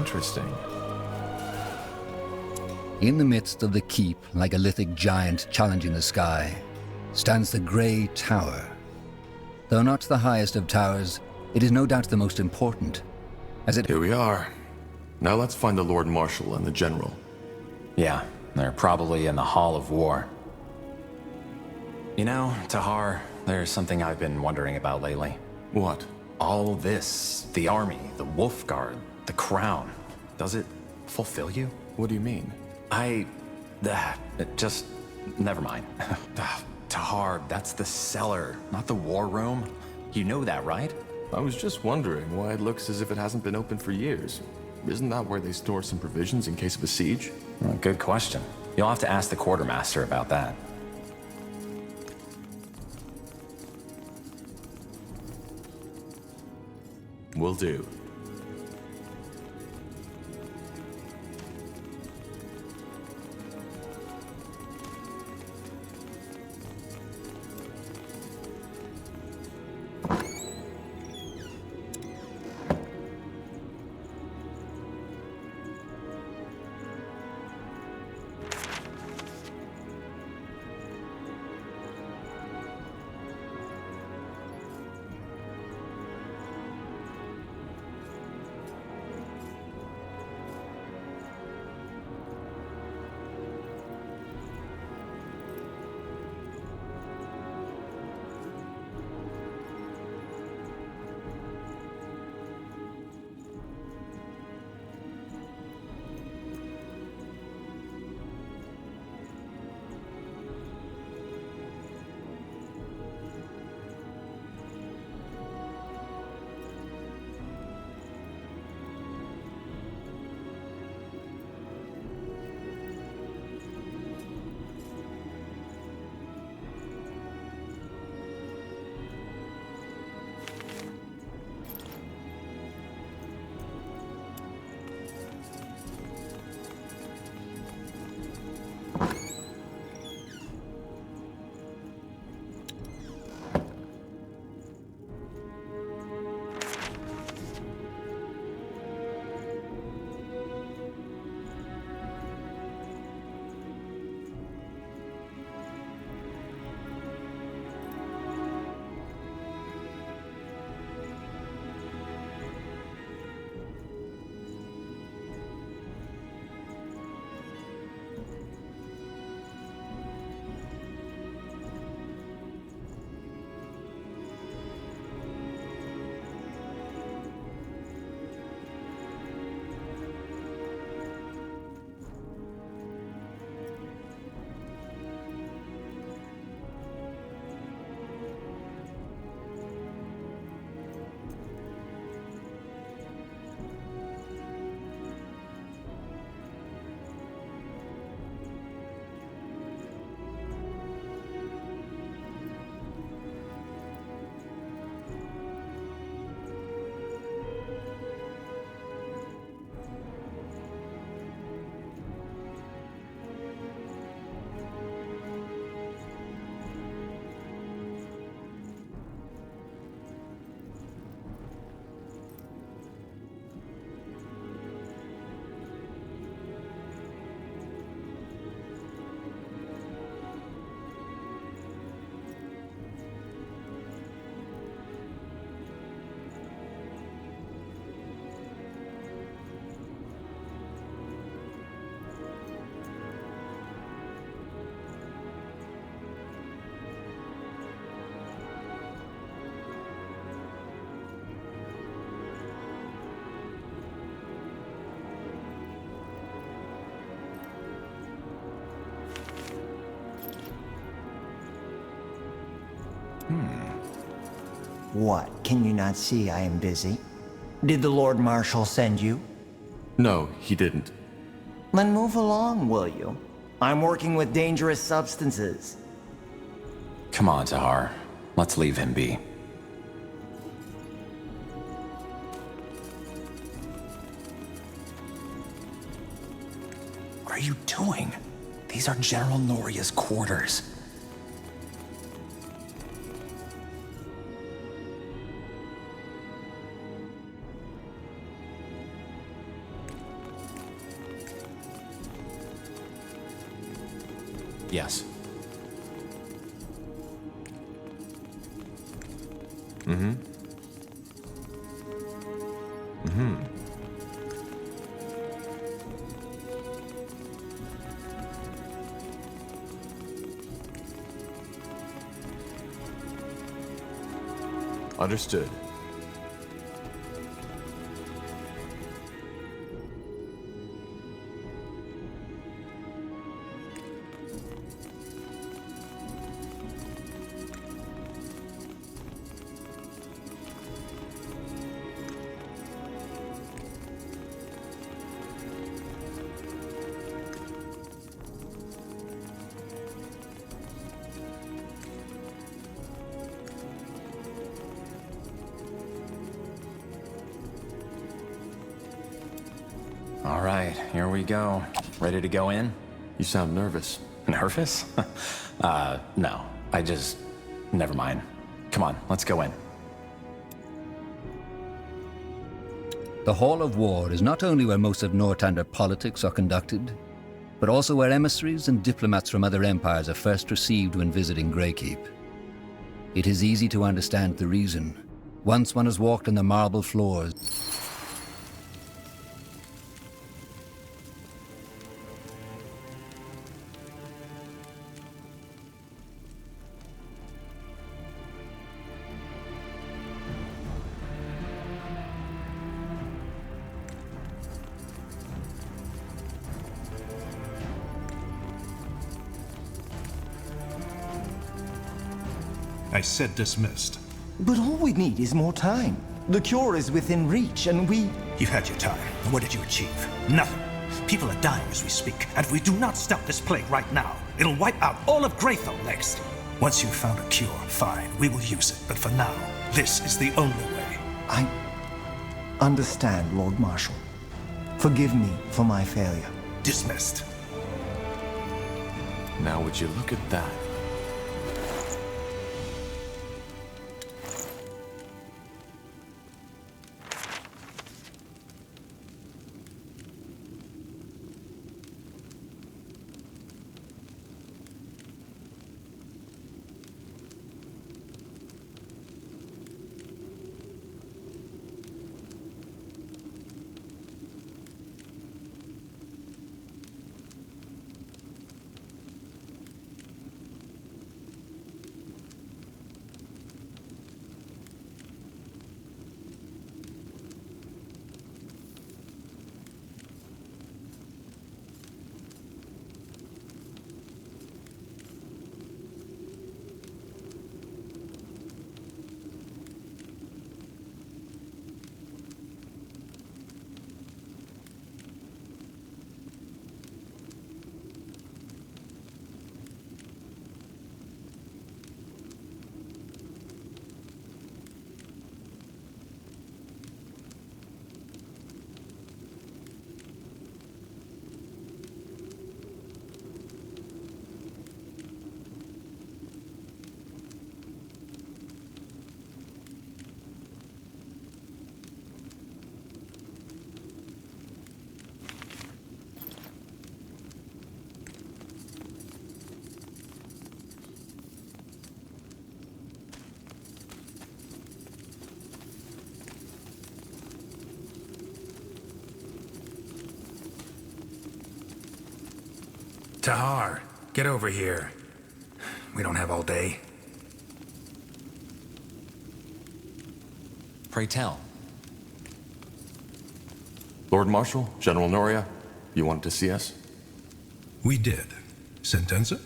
Interesting. In the midst of the keep, like a lithic giant challenging the sky, stands the Grey Tower. Though not the highest of towers, it is no doubt the most important, as it... Here we are. Now let's find the Lord Marshal and the General. Yeah, they're probably in the Hall of War. You know, Tahar, there's something I've been wondering about lately. What? All this, the army, the Wolf Guard, the crown, does it fulfill you? What do you mean? Just, never mind. Tahar, that's the cellar, not the war room. You know that, right? I was just wondering why it looks as if it hasn't been open for years. Isn't that where they store some provisions in case of a siege? Well, good question. You'll have to ask the quartermaster about that. Will do. What? Can you not see I am busy? Did the Lord Marshal send you? No, he didn't. Then move along, will you? I'm working with dangerous substances. Come on, Tahar. Let's leave him be. What are you doing? These are General Noria's quarters. yes. Understood. All right, here we go. Ready to go in? You sound nervous. Nervous? No. Never mind. Come on, let's go in. The Hall of War is not only where most of Northander politics are conducted, but also where emissaries and diplomats from other empires are first received when visiting Greykeep. It is easy to understand the reason. Once one has walked on the marble floors, I said dismissed. But all we need is more time. The cure is within reach, and we... You've had your time. What did you achieve? Nothing. People are dying as we speak, and if we do not stop this plague right now, it'll wipe out all of Greythal next. Once you've found a cure, fine, we will use it. But for now, this is the only way. I understand, Lord Marshal. Forgive me for my failure. Dismissed. Now would you look at that? Tahar, get over here. We don't have all day. Pray tell. Lord Marshal, General Noria, you wanted to see us? We did. Sentenza?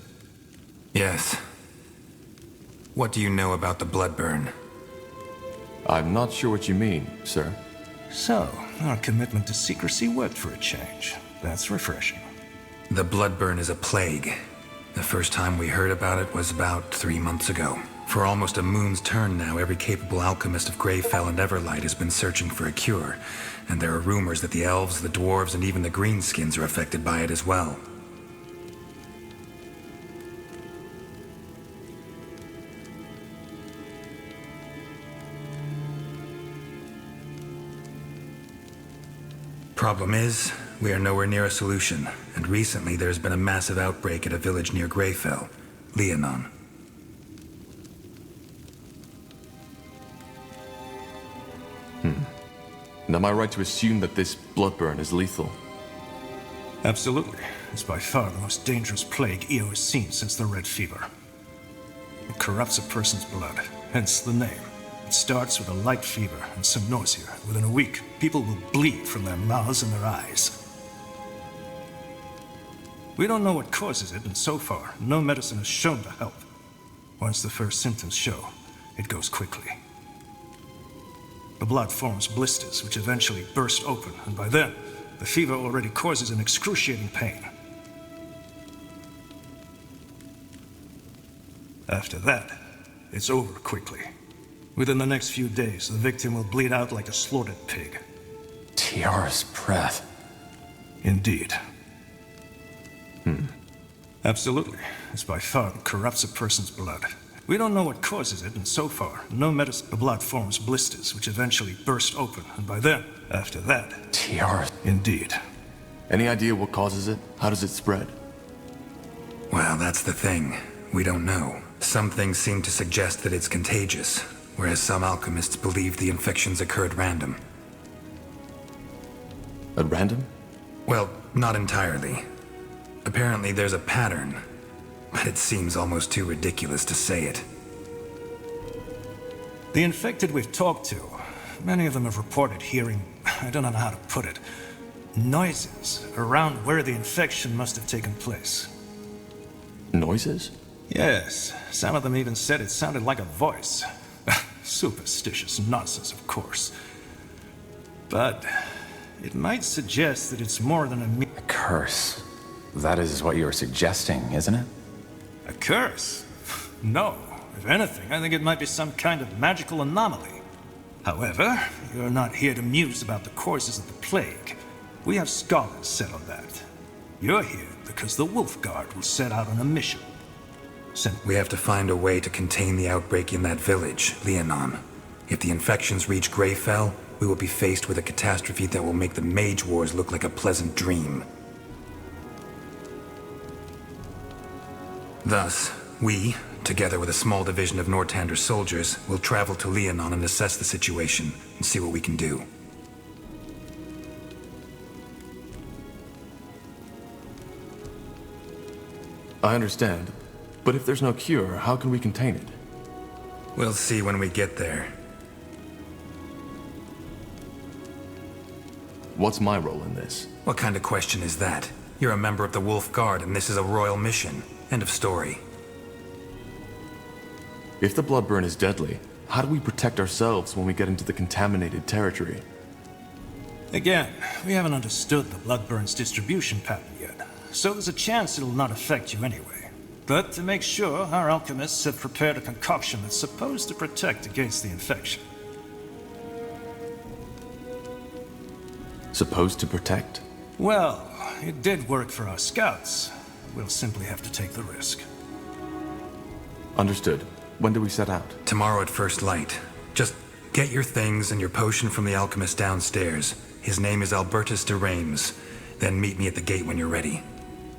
Yes. What do you know about the Bloodburn? I'm not sure what you mean, sir. So, our commitment to secrecy worked for a change. That's refreshing. The Bloodburn is a plague. The first time we heard about it was about 3 months ago. For almost a moon's turn now, every capable alchemist of Greyfell and Everlight has been searching for a cure, and there are rumors that the elves, the dwarves, and even the greenskins are affected by it as well. Problem is, we are nowhere near a solution, and recently there's been a massive outbreak at a village near Greyfell, Liannon. And am I right to assume that this bloodburn is lethal? Absolutely. It's by far the most dangerous plague EO has seen since the Red Fever. It corrupts a person's blood, hence the name. It starts with a light fever and some nausea. Within a week, people will bleed from their mouths and their eyes. We don't know what causes it, and so far, no medicine has shown to help. Once the first symptoms show, it goes quickly. The blood forms blisters, which eventually burst open, and by then, the fever already causes an excruciating pain. After that, it's over quickly. Within the next few days, the victim will bleed out like a slaughtered pig. Tiara's breath. Indeed. Absolutely. It's by far it corrupts a person's blood. We don't know what causes it, and so far, no medicine. The blood forms blisters, which eventually burst open, and by then, after that... Tiara. Indeed. Any idea what causes it? How does it spread? Well, that's the thing. We don't know. Some things seem to suggest that it's contagious, whereas some alchemists believe the infections occur at random. At random? Well, not entirely. Apparently there's a pattern, but it seems almost too ridiculous to say it. The infected we've talked to, many of them have reported hearing, I don't know how to put it, noises around where the infection must have taken place. Noises? Yes, some of them even said it sounded like a voice. Superstitious nonsense, of course. But it might suggest that it's more than a A curse. That is what you're suggesting, isn't it? A curse? No. If anything, I think it might be some kind of magical anomaly. However, you're not here to muse about the causes of the plague. We have scholars set on that. You're here because the Wolf Guard will set out on a mission. We have to find a way to contain the outbreak in that village, Liannon. If the infections reach Greyfell, we will be faced with a catastrophe that will make the Mage Wars look like a pleasant dream. Thus, we, together with a small division of Nortander's soldiers, will travel to Liannon and assess the situation and see what we can do. I understand. But if there's no cure, how can we contain it? We'll see when we get there. What's my role in this? What kind of question is that? You're a member of the Wolf Guard and this is a royal mission. End of story. If the bloodburn is deadly, how do we protect ourselves when we get into the contaminated territory? Again, we haven't understood the bloodburn's distribution pattern yet, so there's a chance it'll not affect you anyway. But to make sure, our alchemists have prepared a concoction that's supposed to protect against the infection. Supposed to protect? Well, it did work for our scouts. We'll simply have to take the risk. Understood. When do we set out? Tomorrow at first light. Just get your things and your potion from the alchemist downstairs. His name is Albertus de Reims. Then meet me at the gate when you're ready.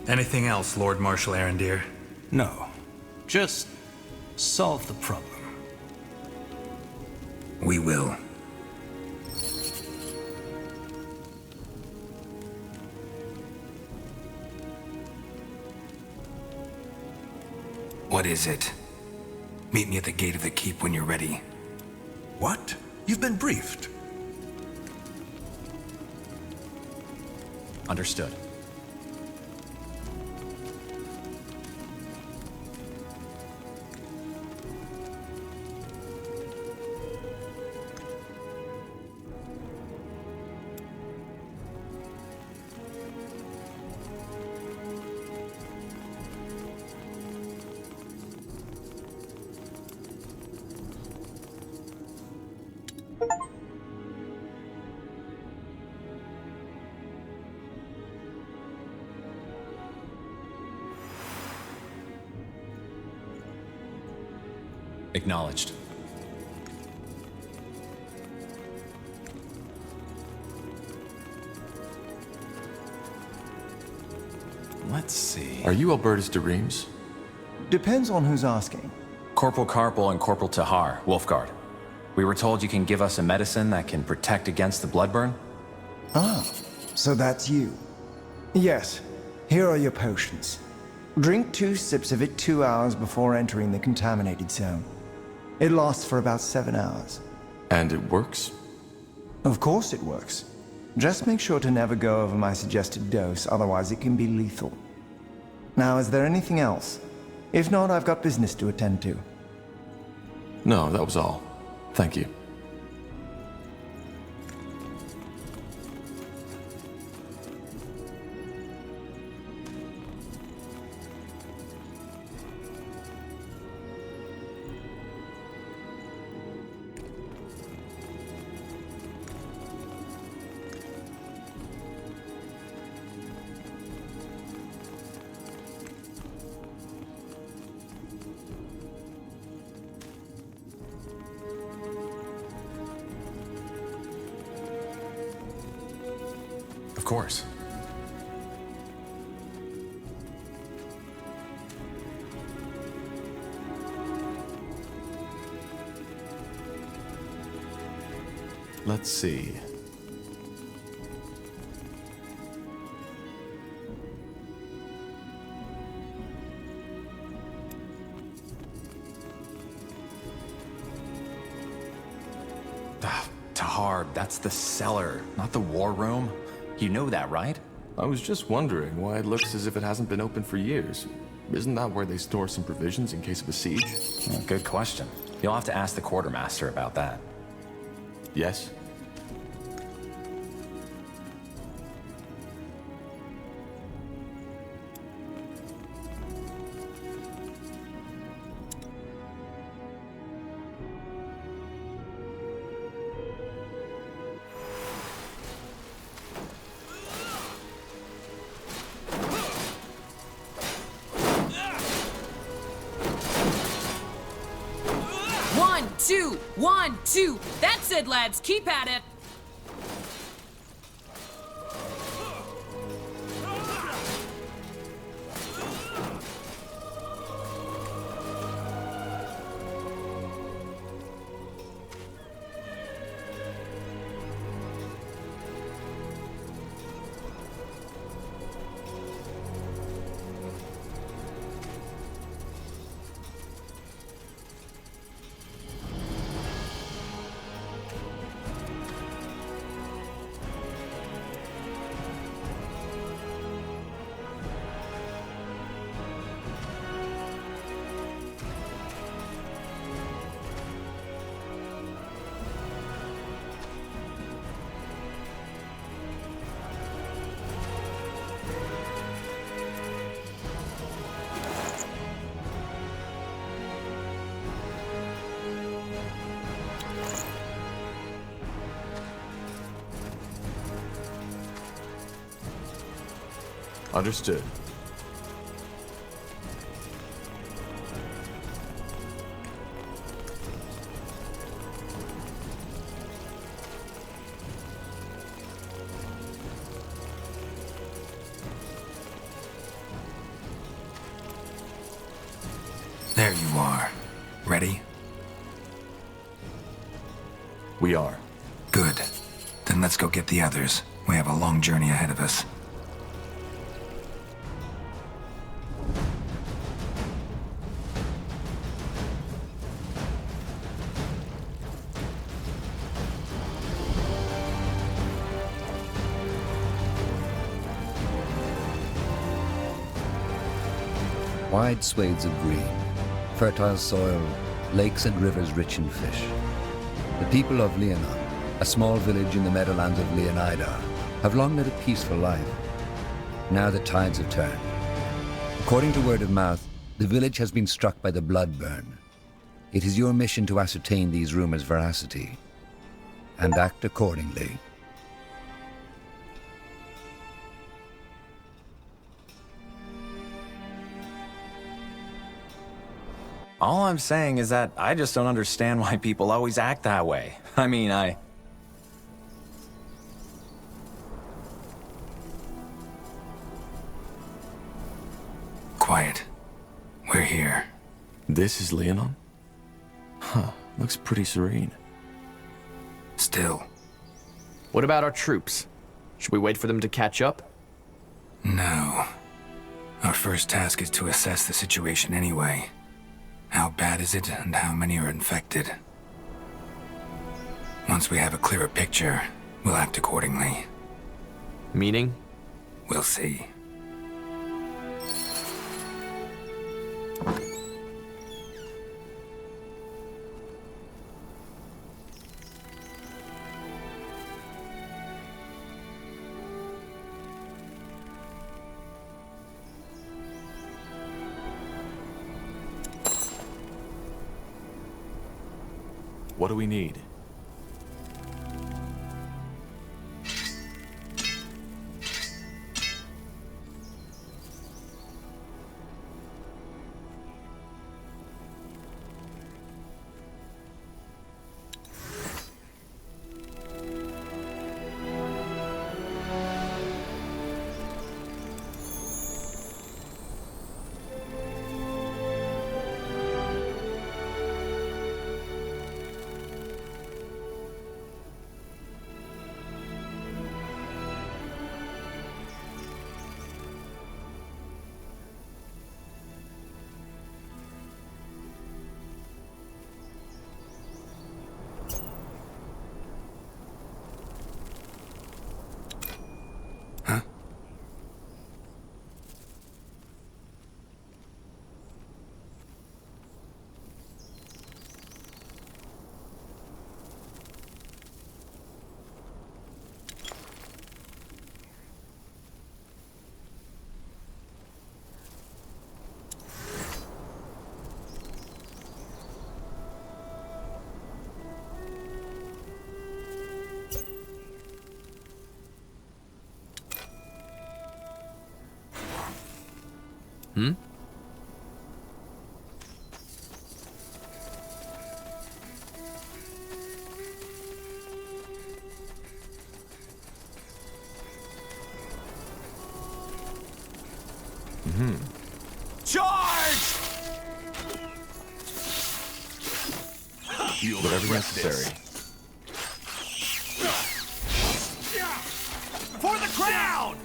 Anything else, Lord Marshal Arendir? No. Just solve the problem. We will. What is it? Meet me at the gate of the keep when you're ready. What? You've been briefed. Understood. Acknowledged. Let's see. Are you Albertus de Reims? Depends on who's asking. Corporal Carpel and Corporal Tahar, Wolfguard. We were told you can give us a medicine that can protect against the bloodburn? Ah, so that's you. Yes, here are your potions. Drink 2 sips of it 2 hours before entering the contaminated zone. It lasts for about 7 hours. And it works? Of course it works. Just make sure to never go over my suggested dose, otherwise it can be lethal. Now, is there anything else? If not, I've got business to attend to. No, that was all. Thank you. Of course. Let's see. Tahar, that's the cellar, not the war room. You know that, right? I was just wondering why it looks as if it hasn't been open for years. Isn't that where they store some provisions in case of a siege? Good question. You'll have to ask the quartermaster about that. Yes? One, two. That's it, lads. Keep at it. Understood. There you are. Ready? We are. Good. Then let's go get the others. We have a long journey ahead of us. Wide swathes of green, fertile soil, lakes and rivers rich in fish. The people of Liannon, a small village in the meadowlands of Leonida, have long led a peaceful life. Now the tides have turned. According to word of mouth, the village has been struck by the bloodburn. It is your mission to ascertain these rumors' veracity and act accordingly. All I'm saying is that I just don't understand why people always act that way. I mean, We're here. This is Liannon? Huh, looks pretty serene. Still. What about our troops? Should we wait for them to catch up? No. Our first task is to assess the situation anyway. How bad is it, and how many are infected? Once we have a clearer picture, we'll act accordingly. Meaning? We'll see. What do we need? Hmm? Charge! Whatever's necessary. For the crown!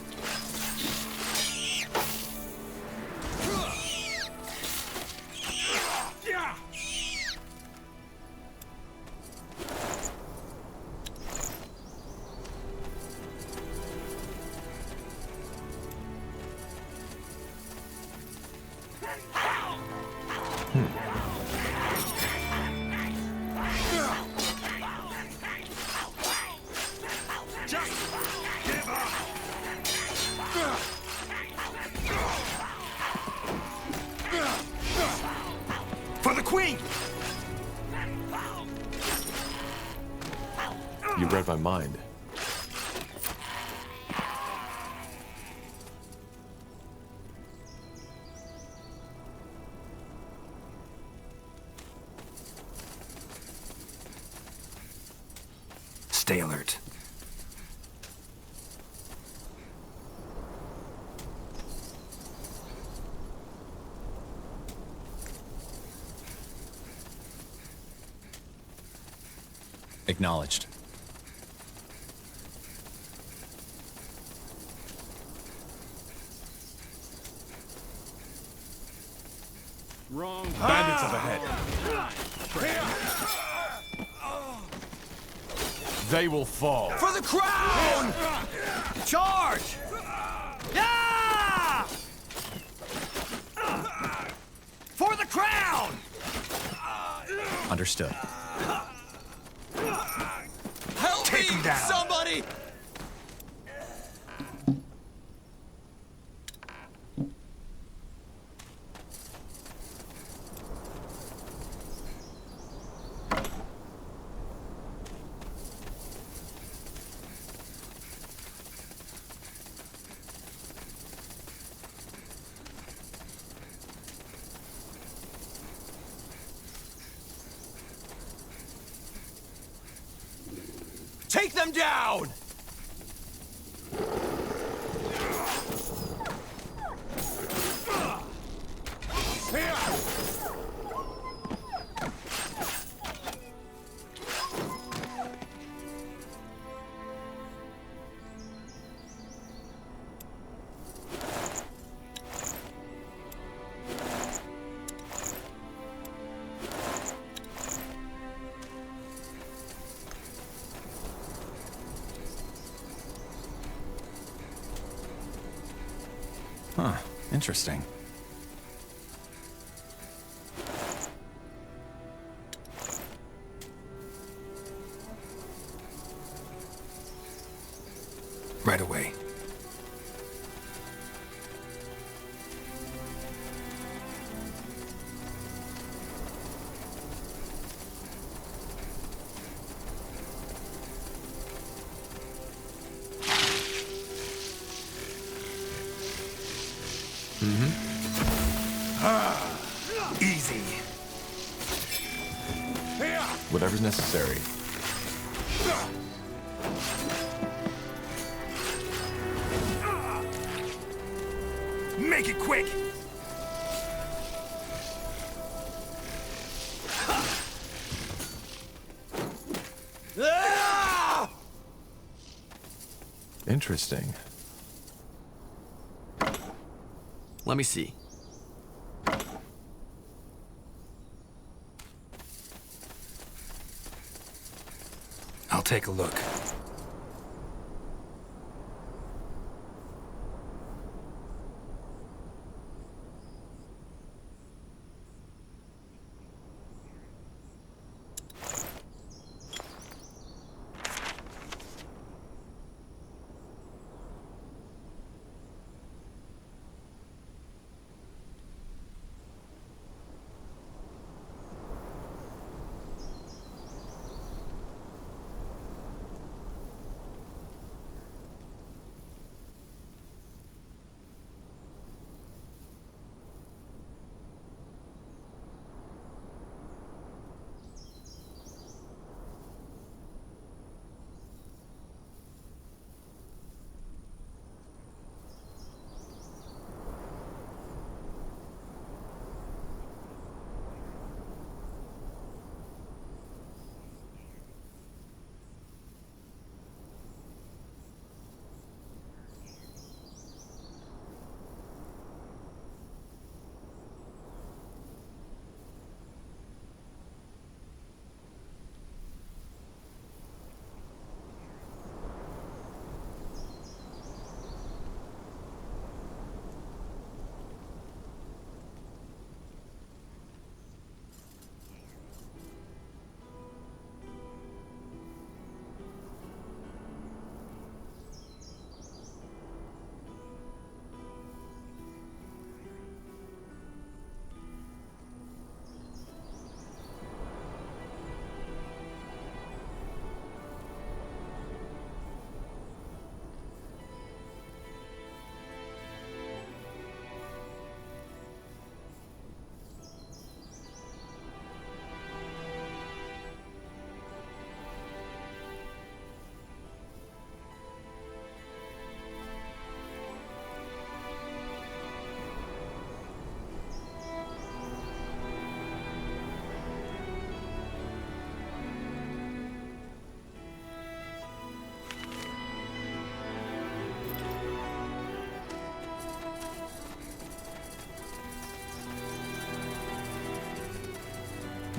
For the queen! You read my mind. Stay alert. Acknowledged. Wrong. Bandits up ahead. They will fall. For the crown! Charge! Yeah! For the crown! Understood. Help Take me, him down. somebody! Take them down! Here! Huh, interesting. Right away. Easy. Whatever's necessary. Make it quick! Interesting. Let me see. I'll take a look.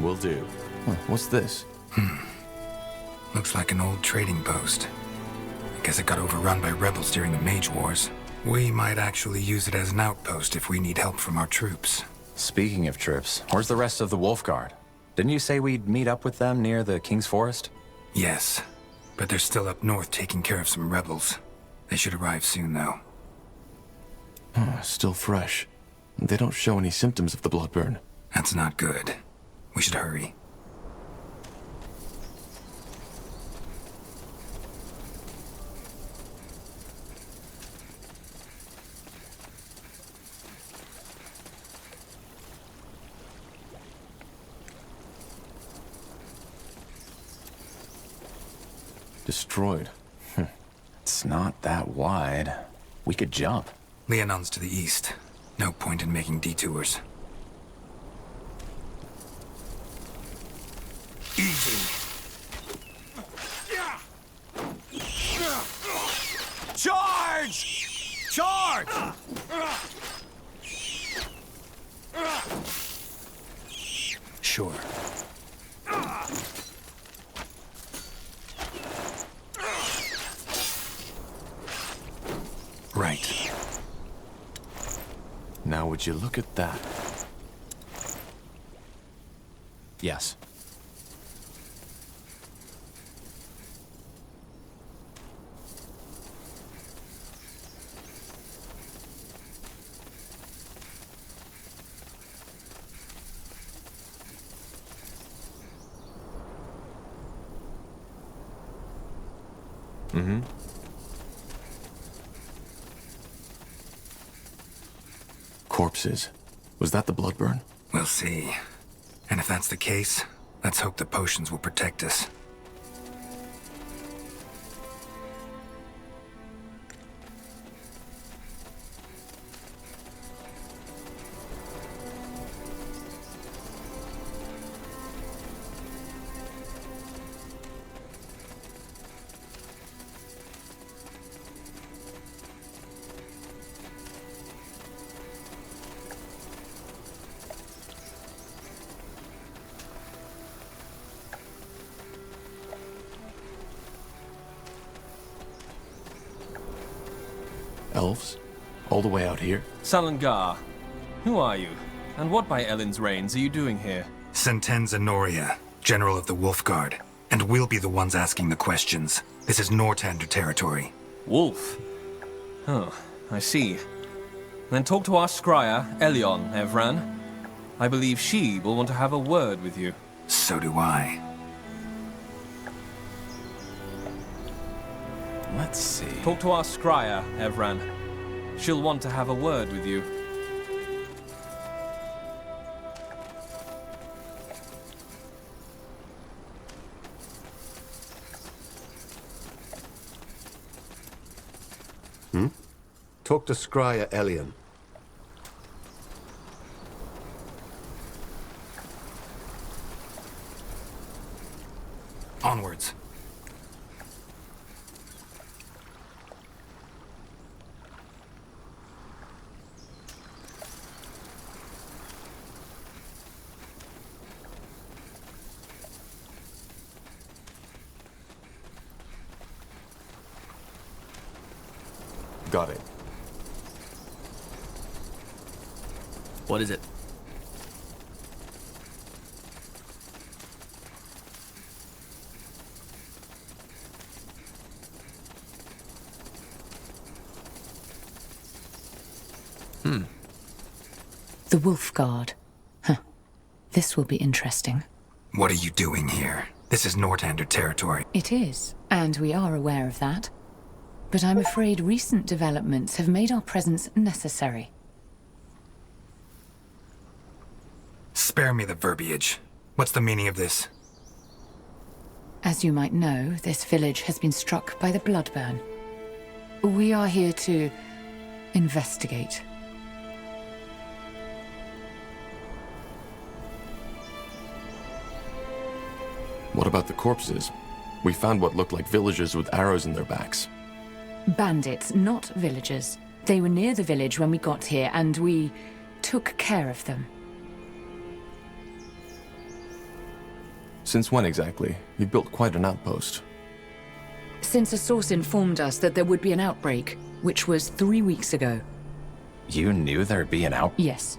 Will do. Huh, what's this? Looks like an old trading post. I guess it got overrun by rebels during the Mage Wars. We might actually use it as an outpost if we need help from our troops. Speaking of troops, where's the rest of the Wolf Guard? Didn't you say we'd meet up with them near the King's Forest? Yes, but they're still up north taking care of some rebels. They should arrive soon, though. Still fresh. They don't show any symptoms of the blood burn. That's not good. We should hurry. Destroyed. It's not that wide. We could jump. Liannon's to the east. No point in making detours. Easy. Charge! Charge! Sure. Right. Would you look at that? Yes. Mm-hmm. Corpses. Was that the blood burn? We'll see. And if that's the case, let's hope the potions will protect us. Elves? All the way out here? Salangar, who are you? And what by Ellen's reigns are you doing here? Sentenza Noria, General of the Wolf Guard. And we'll be the ones asking the questions. This is Nortander territory. Wolf? Oh, I see. Then talk to our scryer, Liannon, Evran. I believe she will want to have a word with you. So do I. Let's see. Talk to our scryer, Evran. She'll want to have a word with you. Talk to Scryer Liannon. Onwards. Got it. What is it? The Wolf Guard. Huh. This will be interesting. What are you doing here? This is Nortander territory. It is, and we are aware of that. But I'm afraid recent developments have made our presence necessary. Spare me the verbiage. What's the meaning of this? As you might know, this village has been struck by the Bloodburn. We are here to investigate. What about the corpses? We found what looked like villagers with arrows in their backs. Bandits, not villagers. They were near the village when we got here, and we took care of them. Since when exactly? You built quite an outpost. Since a source informed us that there would be an outbreak, which was 3 weeks ago. You knew there'd be an out? Yes.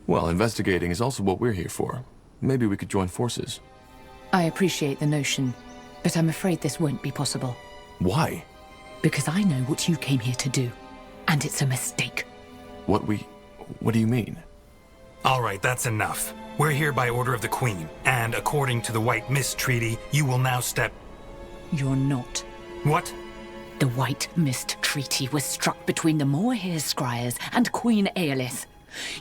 Well, investigating is also what we're here for. Maybe we could join forces. I appreciate the notion, but I'm afraid this won't be possible. Why? Because I know what you came here to do, and it's a mistake. What do you mean? All right, that's enough. We're here by order of the Queen, and according to the White Mist Treaty, you will now step... You're not. What? The White Mist Treaty was struck between the Moorhere Scryers and Queen Aelith.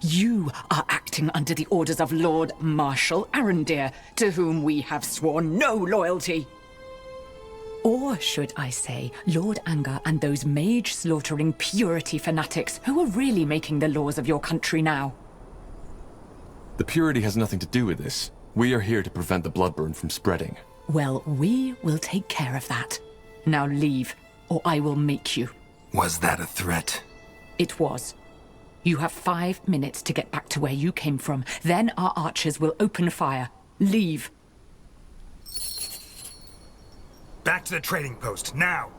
You are acting under the orders of Lord Marshal Arendir, to whom we have sworn no loyalty. Or should I say, Lord Angar and those mage-slaughtering purity fanatics who are really making the laws of your country now. The purity has nothing to do with this. We are here to prevent the Bloodburn from spreading. Well, we will take care of that. Now leave, or I will make you. Was that a threat? It was. You have 5 minutes to get back to where you came from. Then our archers will open fire. Leave. Back to the trading post, now!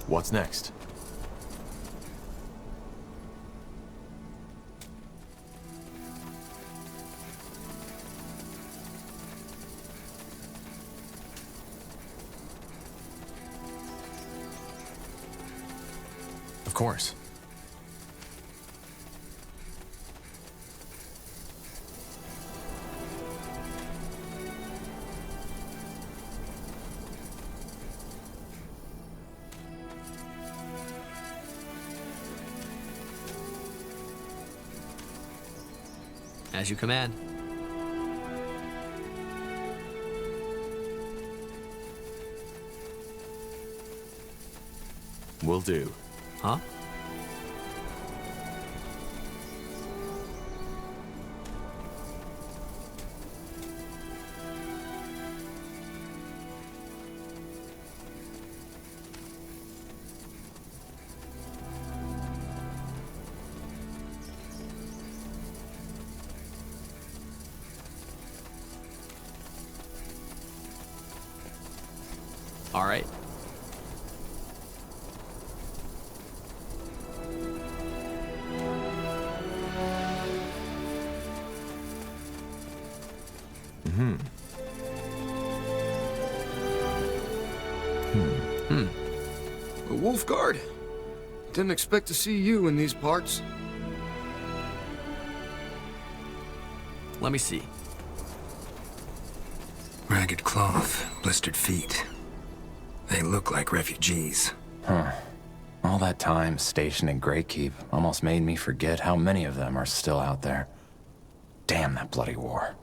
What's next? Of course. As you command. Will do. Huh? All right. Wolfguard. Didn't expect to see you in these parts. Let me see. Ragged cloth, blistered feet. They look like refugees. Huh. All that time stationed in Greykeep almost made me forget how many of them are still out there. Damn that bloody war.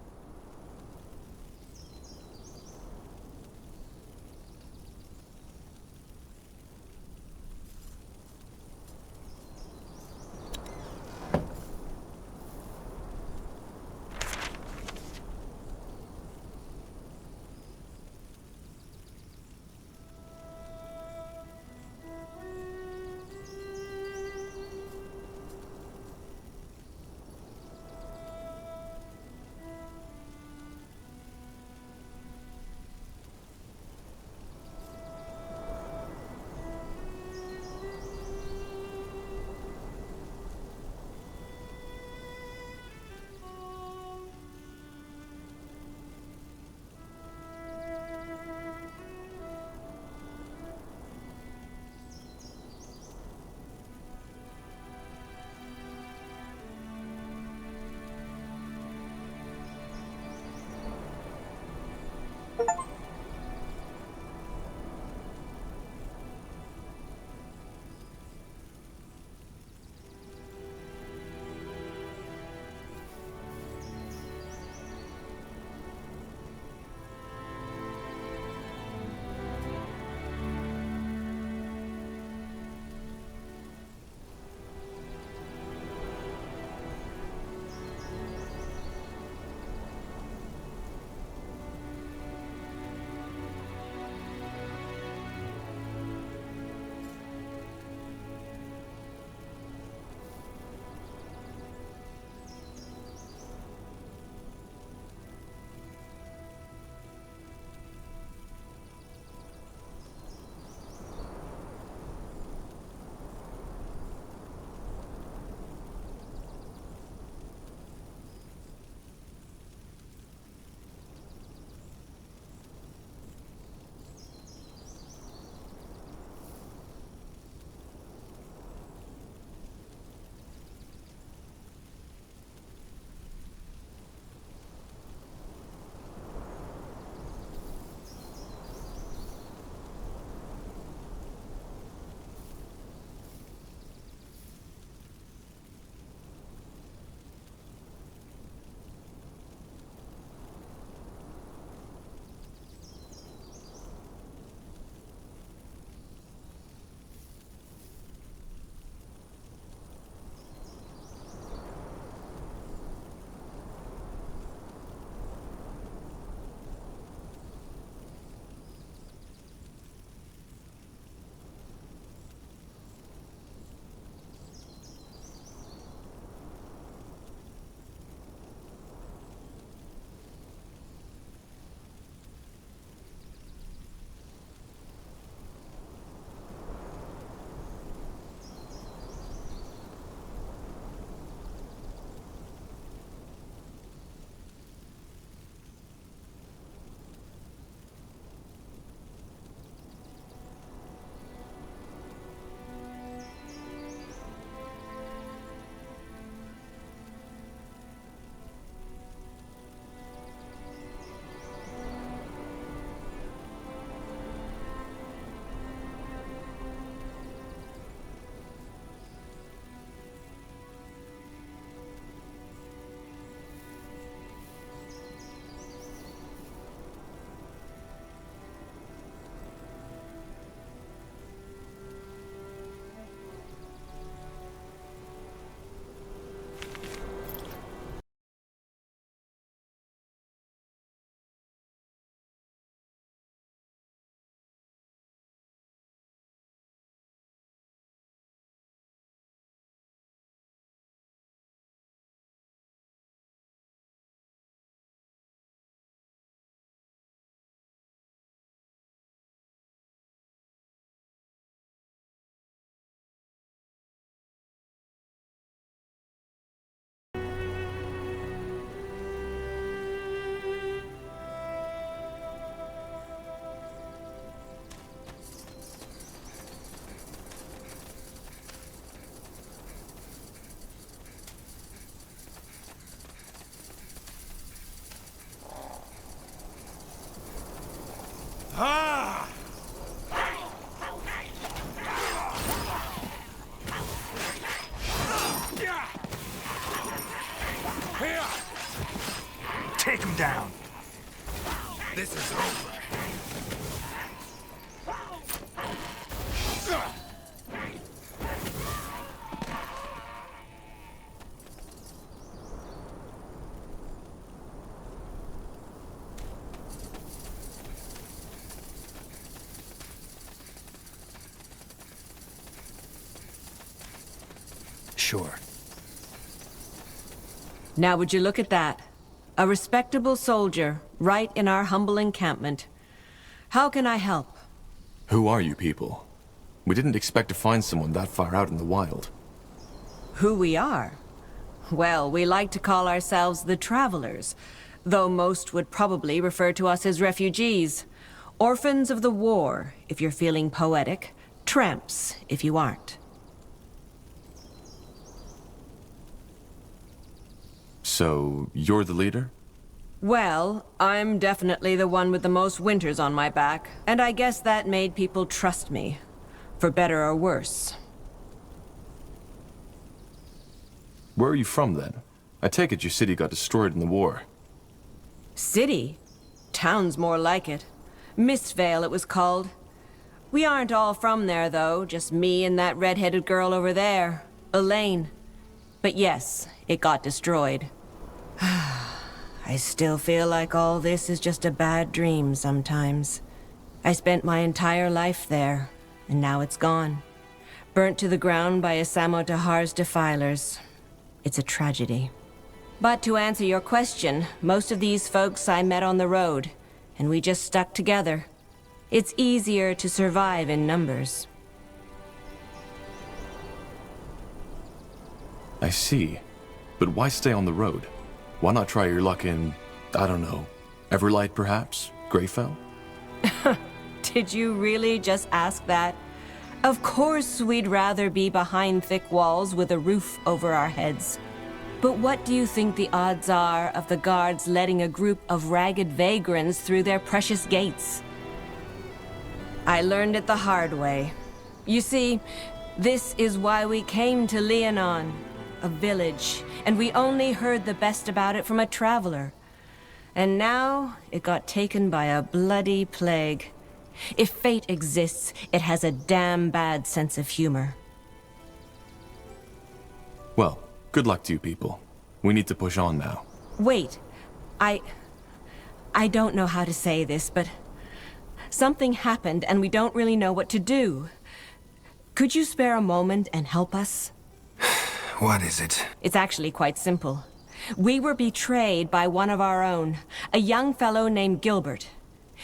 down. This is over. Sure. Now would you look at that? A respectable soldier, right in our humble encampment. How can I help? Who are you people? We didn't expect to find someone that far out in the wild. Who we are? Well, we like to call ourselves the Travelers, though most would probably refer to us as refugees. Orphans of the war, if you're feeling poetic. Tramps, if you aren't. So, you're the leader? Well, I'm definitely the one with the most winters on my back, and I guess that made people trust me. For better or worse. Where are you from, then? I take it your city got destroyed in the war. City? Town's more like it. Mistvale, it was called. We aren't all from there, though. Just me and that red-headed girl over there, Elaine. But yes, it got destroyed. I still feel like all this is just a bad dream sometimes. I spent my entire life there, and now it's gone. Burnt to the ground by Asamo Dahar's defilers. It's a tragedy. But to answer your question, most of these folks I met on the road, and we just stuck together. It's easier to survive in numbers. I see. But why stay on the road? Why not try your luck in, I don't know, Everlight perhaps? Greyfell? Did you really just ask that? Of course we'd rather be behind thick walls with a roof over our heads. But what do you think the odds are of the guards letting a group of ragged vagrants through their precious gates? I learned it the hard way. You see, this is why we came to Liannon, a village, and we only heard the best about it from a traveler. And now, it got taken by a bloody plague. If fate exists, it has a damn bad sense of humor. Well, good luck to you people. We need to push on now. Wait, I don't know how to say this, but something happened and we don't really know what to do. Could you spare a moment and help us? What is it? It's actually quite simple. We were betrayed by one of our own, a young fellow named Gilbert.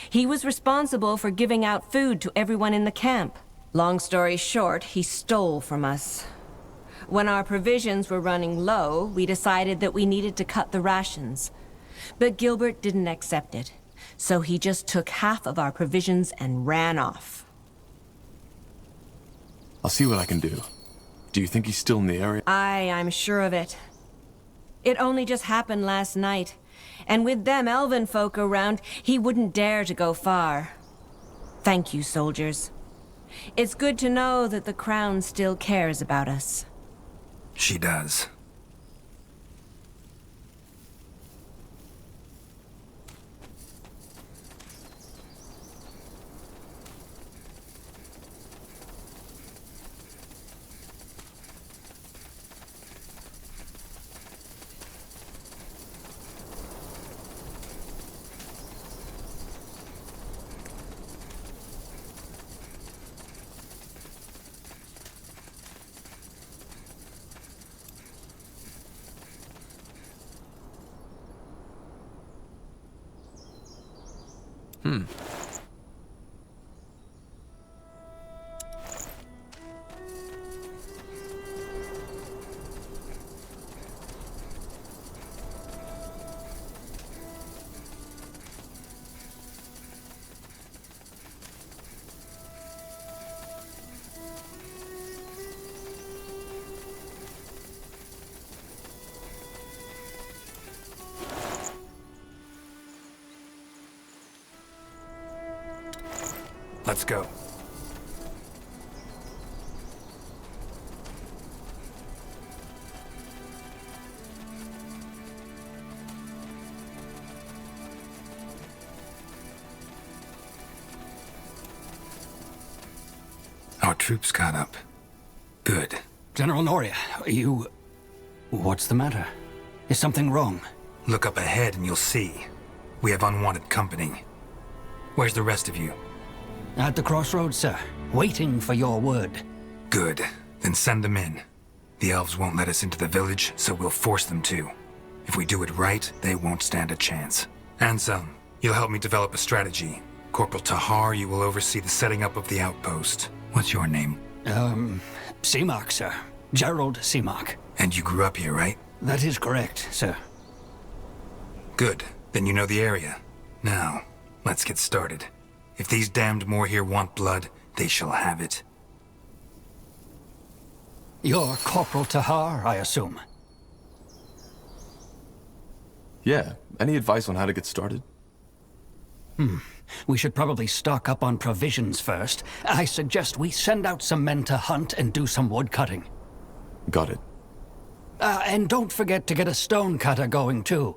He was responsible for giving out food to everyone in the camp. Long story short, he stole from us. When our provisions were running low, we decided that we needed to cut the rations. But Gilbert didn't accept it, so he just took half of our provisions and ran off. I'll see what I can do. Do you think he's still in the area? I'm sure of it. It only just happened last night, and with them elven folk around, he wouldn't dare to go far. Thank you, soldiers. It's good to know that the Crown still cares about us. She does. Let's go. troops caught up. Good. General Noria, you... What's the matter? Is something wrong? Look up ahead and you'll see. We have unwanted company. Where's the rest of you? At the crossroads, sir. Waiting for your word. Good. Then send them in. The elves won't let us into the village, so we'll force them to. If we do it right, they won't stand a chance. Ansem, you'll help me develop a strategy. Corporal Tahar, you will oversee the setting up of the outpost. What's your name? Seamark, sir. Gerald Seamark. And you grew up here, right? That is correct, sir. Good. Then you know the area. Now, let's get started. If these damned Moor here want blood, they shall have it. You're Corporal Tahar, I assume? Yeah. Any advice on how to get started? We should probably stock up on provisions first. I suggest we send out some men to hunt and do some wood cutting. Got it. And don't forget to get a stone cutter going, too.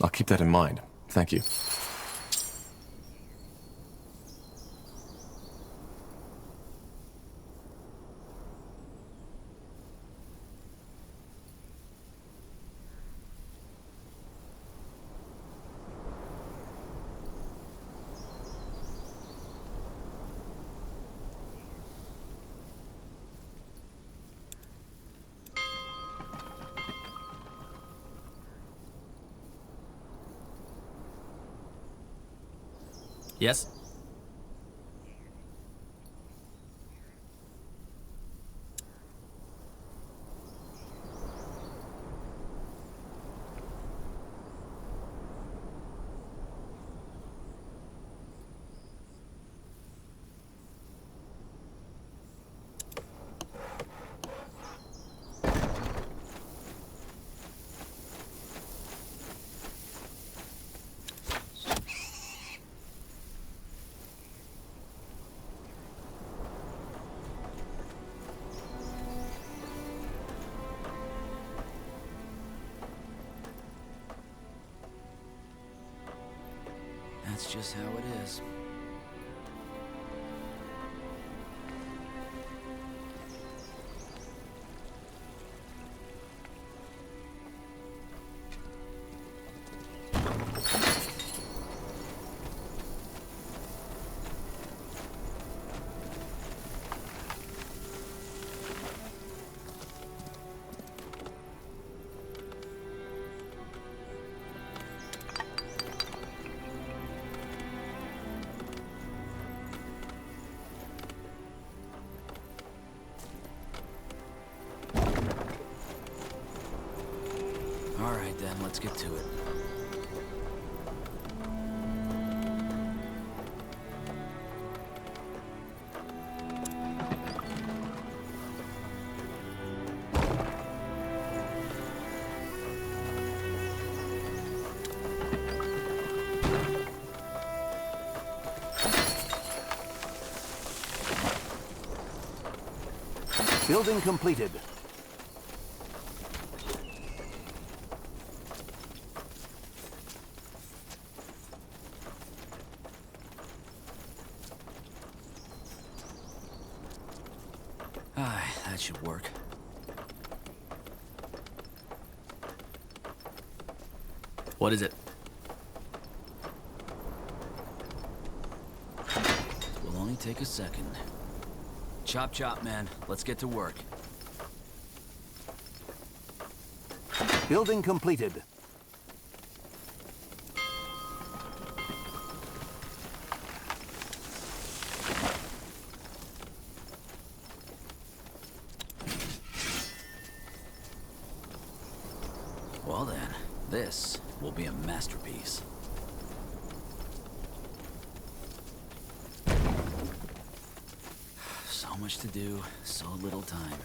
I'll keep that in mind. Thank you. Yes? That's just how it is. All right, then, let's get to it. Building completed. That should work. What is it? Will only take a second. Chop chop, man. Let's get to work. Building completed. Well then, this will be a masterpiece. So much to do, so little time.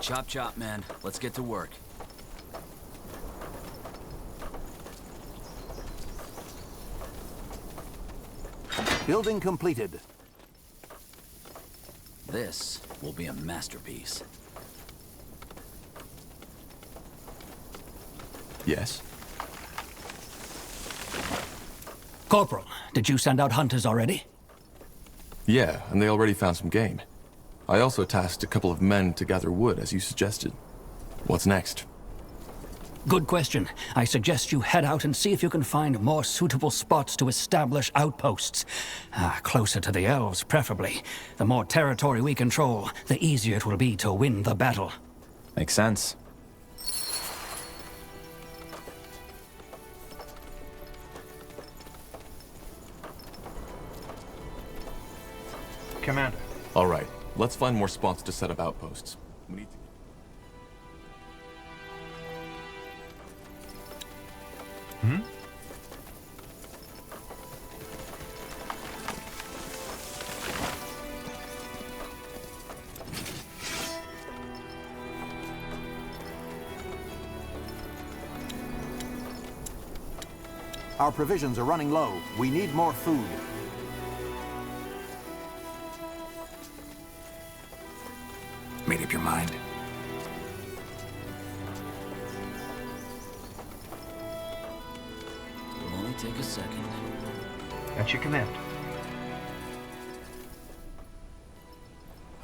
Chop chop, man. Let's get to work. Building completed. This will be a masterpiece. Yes? Corporal, did you send out hunters already? Yeah, and they already found some game. I also tasked a couple of men to gather wood, as you suggested. What's next? Good question. I suggest you head out and see if you can find more suitable spots to establish outposts. Closer to the elves, preferably. The more territory we control, the easier it will be to win the battle. Makes sense. Commander. All right, let's find more spots to set up outposts. We need to... Our provisions are running low. We need more food. Made up your mind? It'll only take a second. At your command.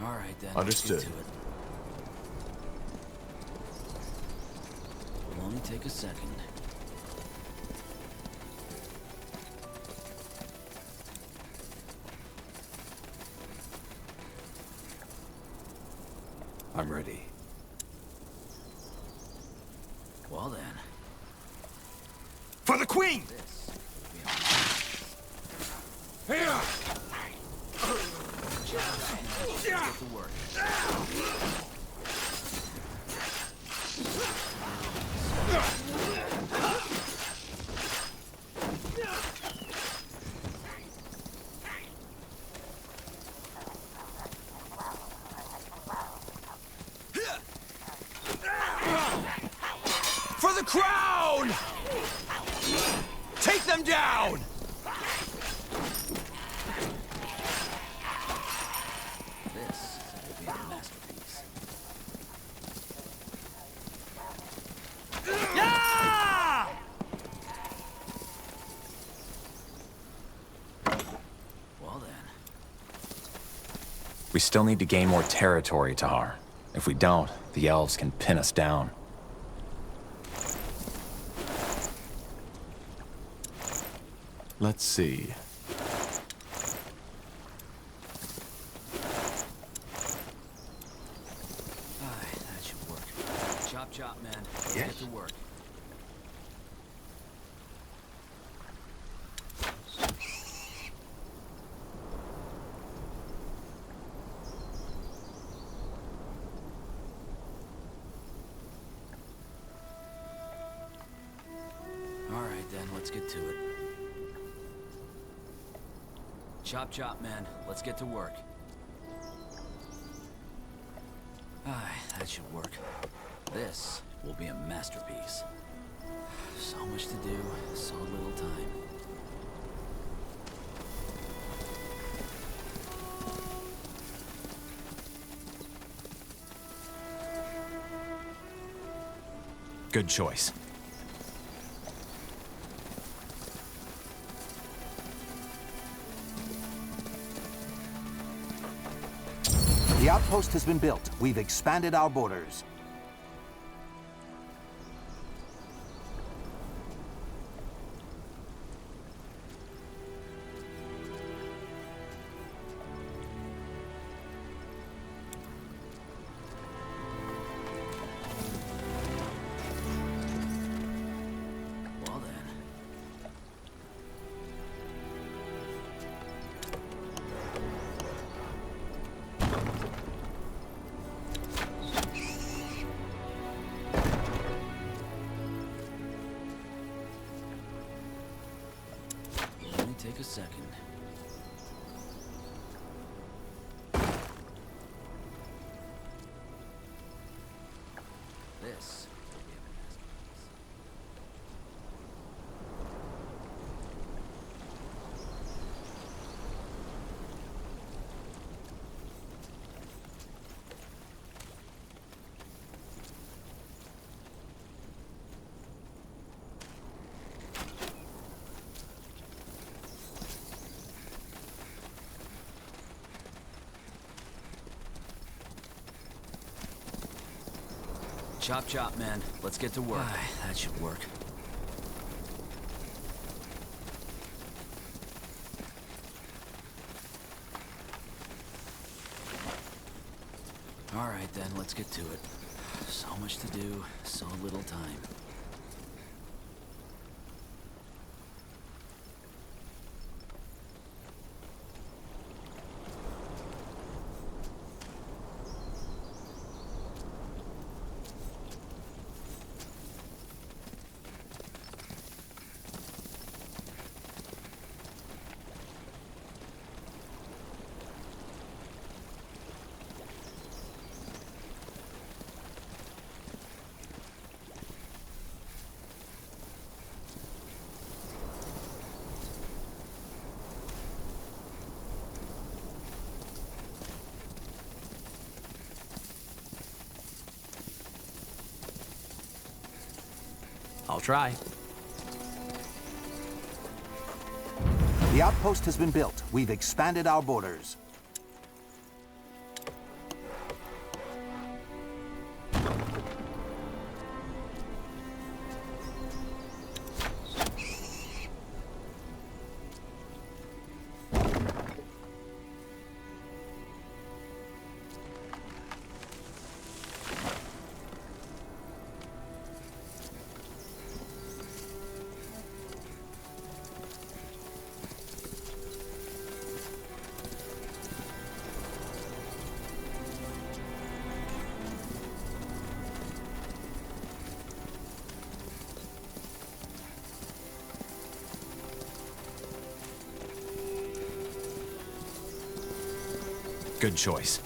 All right, then. Understood. Let's get to it. It'll only take a second. I'm ready. Well then. For the Queen! Here! Get to work. For the crown! Take them down! This will be a masterpiece. Yeah! Well then. We still need to gain more territory, Tahar. If we don't, the elves can pin us down. Let's see. That should work. Chop chop, man. Let's Yes? get to work. All right, then. Let's get to it. Chop chop, man. Let's get to work. That should work. This will be a masterpiece. So much to do, so little time. Good choice. The outpost has been built. We've expanded our borders. Well then. It'll only take a second. This will be a masterpiece. Chop chop, man. Let's get to work. That should work. All right, then, let's get to it. So much to do, so little time. I'll try. The outpost has been built. We've expanded our borders. Good choice.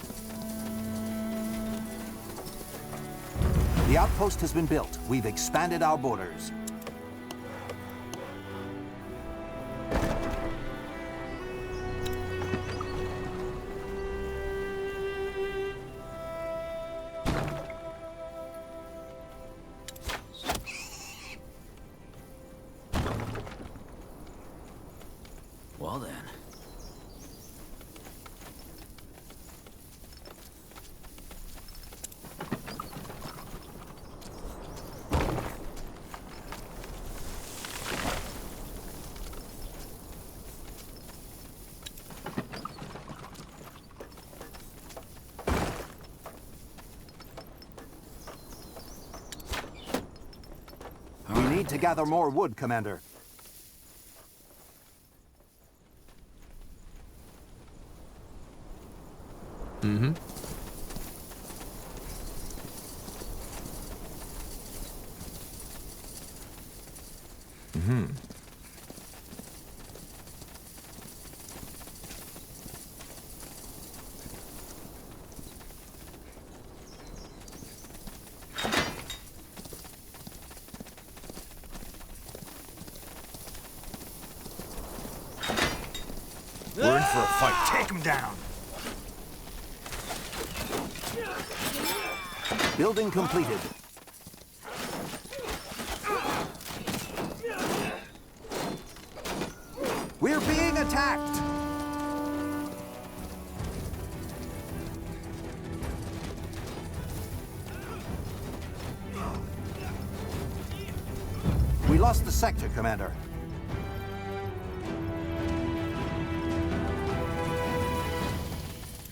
The outpost has been built. We've expanded our borders. Well then. We need to gather more wood, Commander. Mm-hmm. Mm-hmm. We're in for a fight. Take him down. Building completed. We're being attacked! We lost the sector, Commander.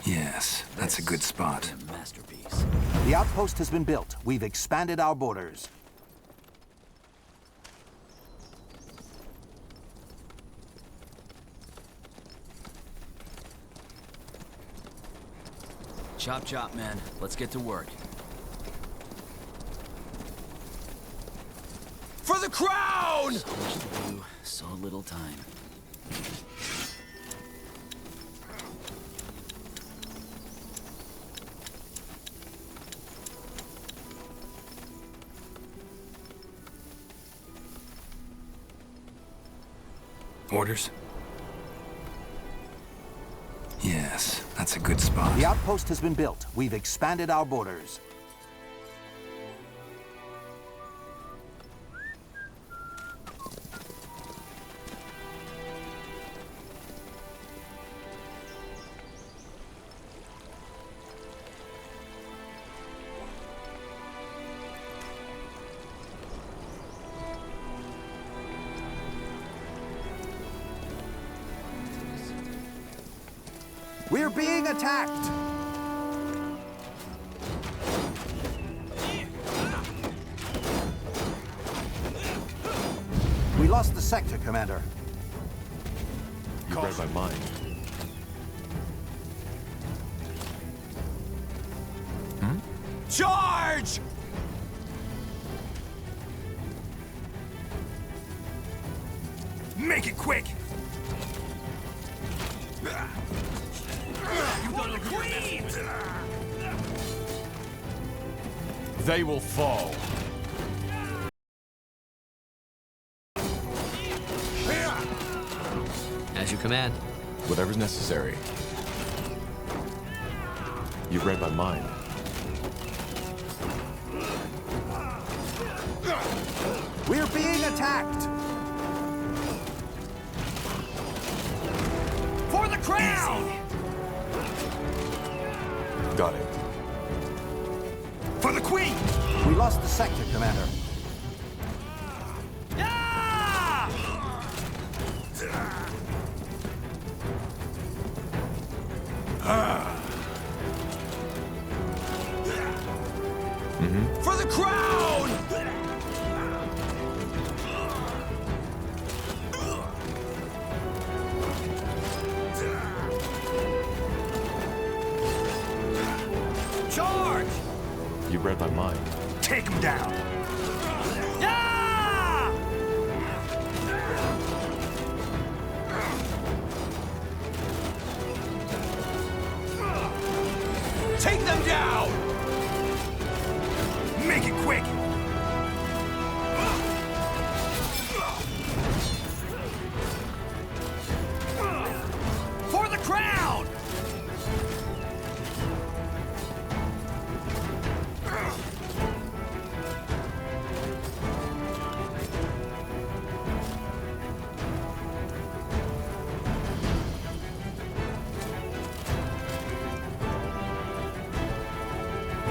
Yes, that's a good spot. Masterpiece. The outpost has been built. We've expanded our borders. Chop chop, man. Let's get to work. For the crown! So much to do, so little time. Orders? Yes, that's a good spot. The outpost has been built. We've expanded our borders. We're being attacked! We lost the sector, Commander. You read my mind. Charge! Make it quick! They will fall. As you command. Whatever's necessary. You read my mind. We're being attacked! For the crown! Got it. For the Queen! We lost the sector, Commander. For the crown! Charge! You read my mind. Take him down! Take them down! Make it quick! For the crown!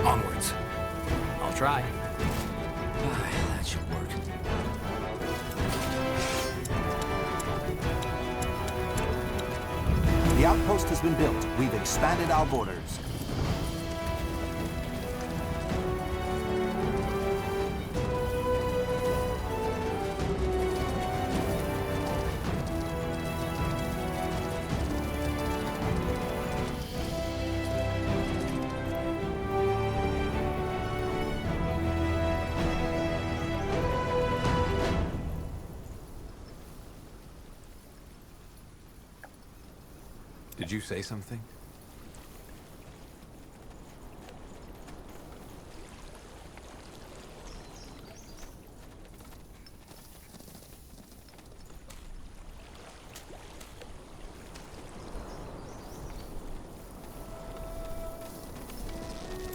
Onwards. I'll try. That should work. The outpost has been built. We've expanded our borders. Did you say something?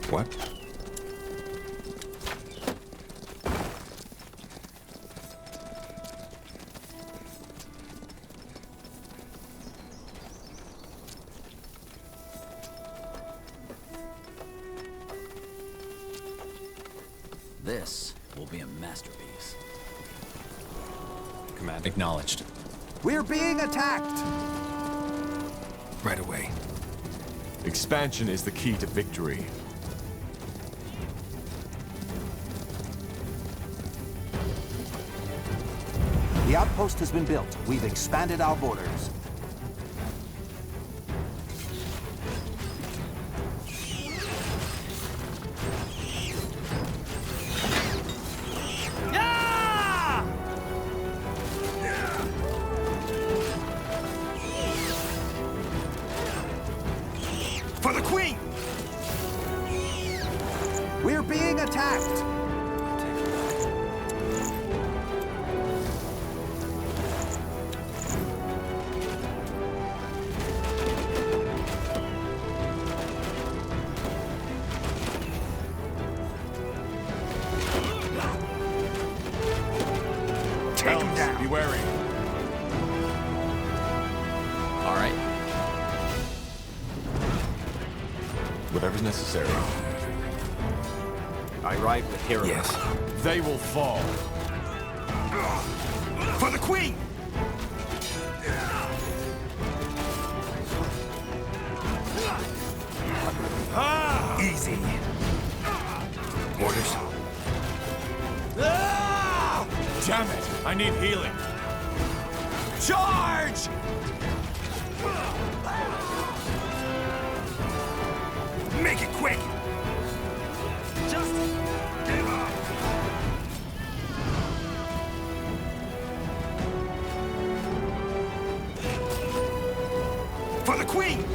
What? This will be a masterpiece. Command acknowledged. We're being attacked! Right away. Expansion is the key to victory. The outpost has been built. We've expanded our borders. For the Queen! We're being attacked! Take him down! Be wary. All right. Whatever's necessary. I ride with hero. Yes. They will fall. For the Queen! Damn it! I need healing. Charge! Make it quick! Just give up! For the Queen!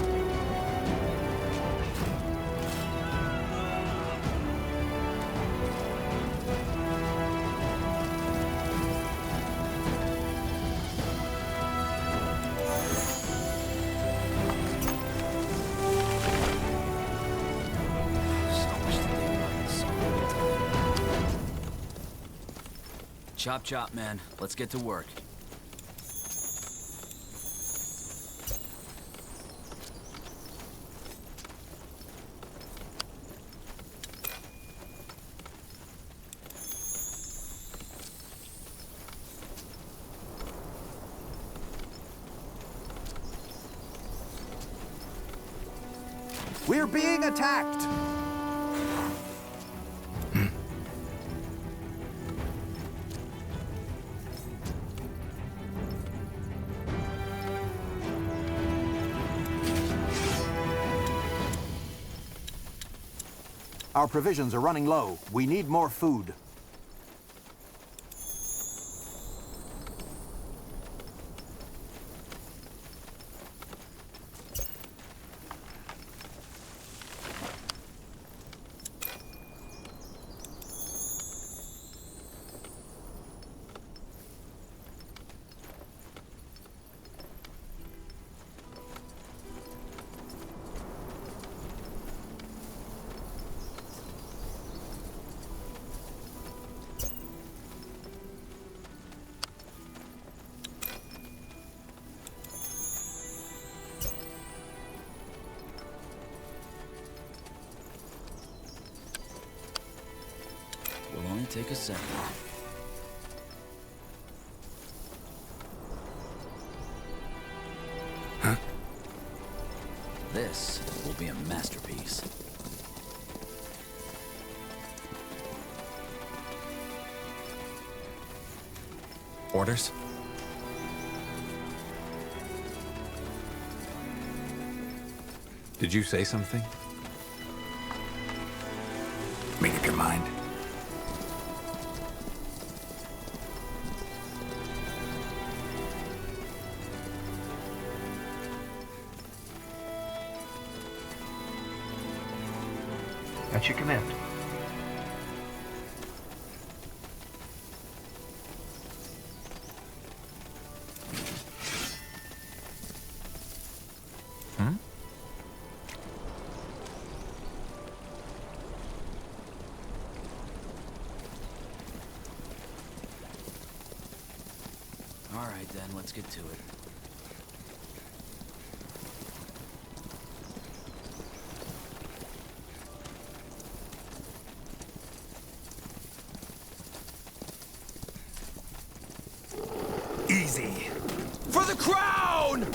Chop chop, man. Let's get to work. We're being attacked! Our provisions are running low. We need more food. Will only take a second. Huh? This will be a masterpiece. Orders? Did you say something? Make up your mind. At your command. Hmm? All right, then, let's get to it. Easy. For the crown!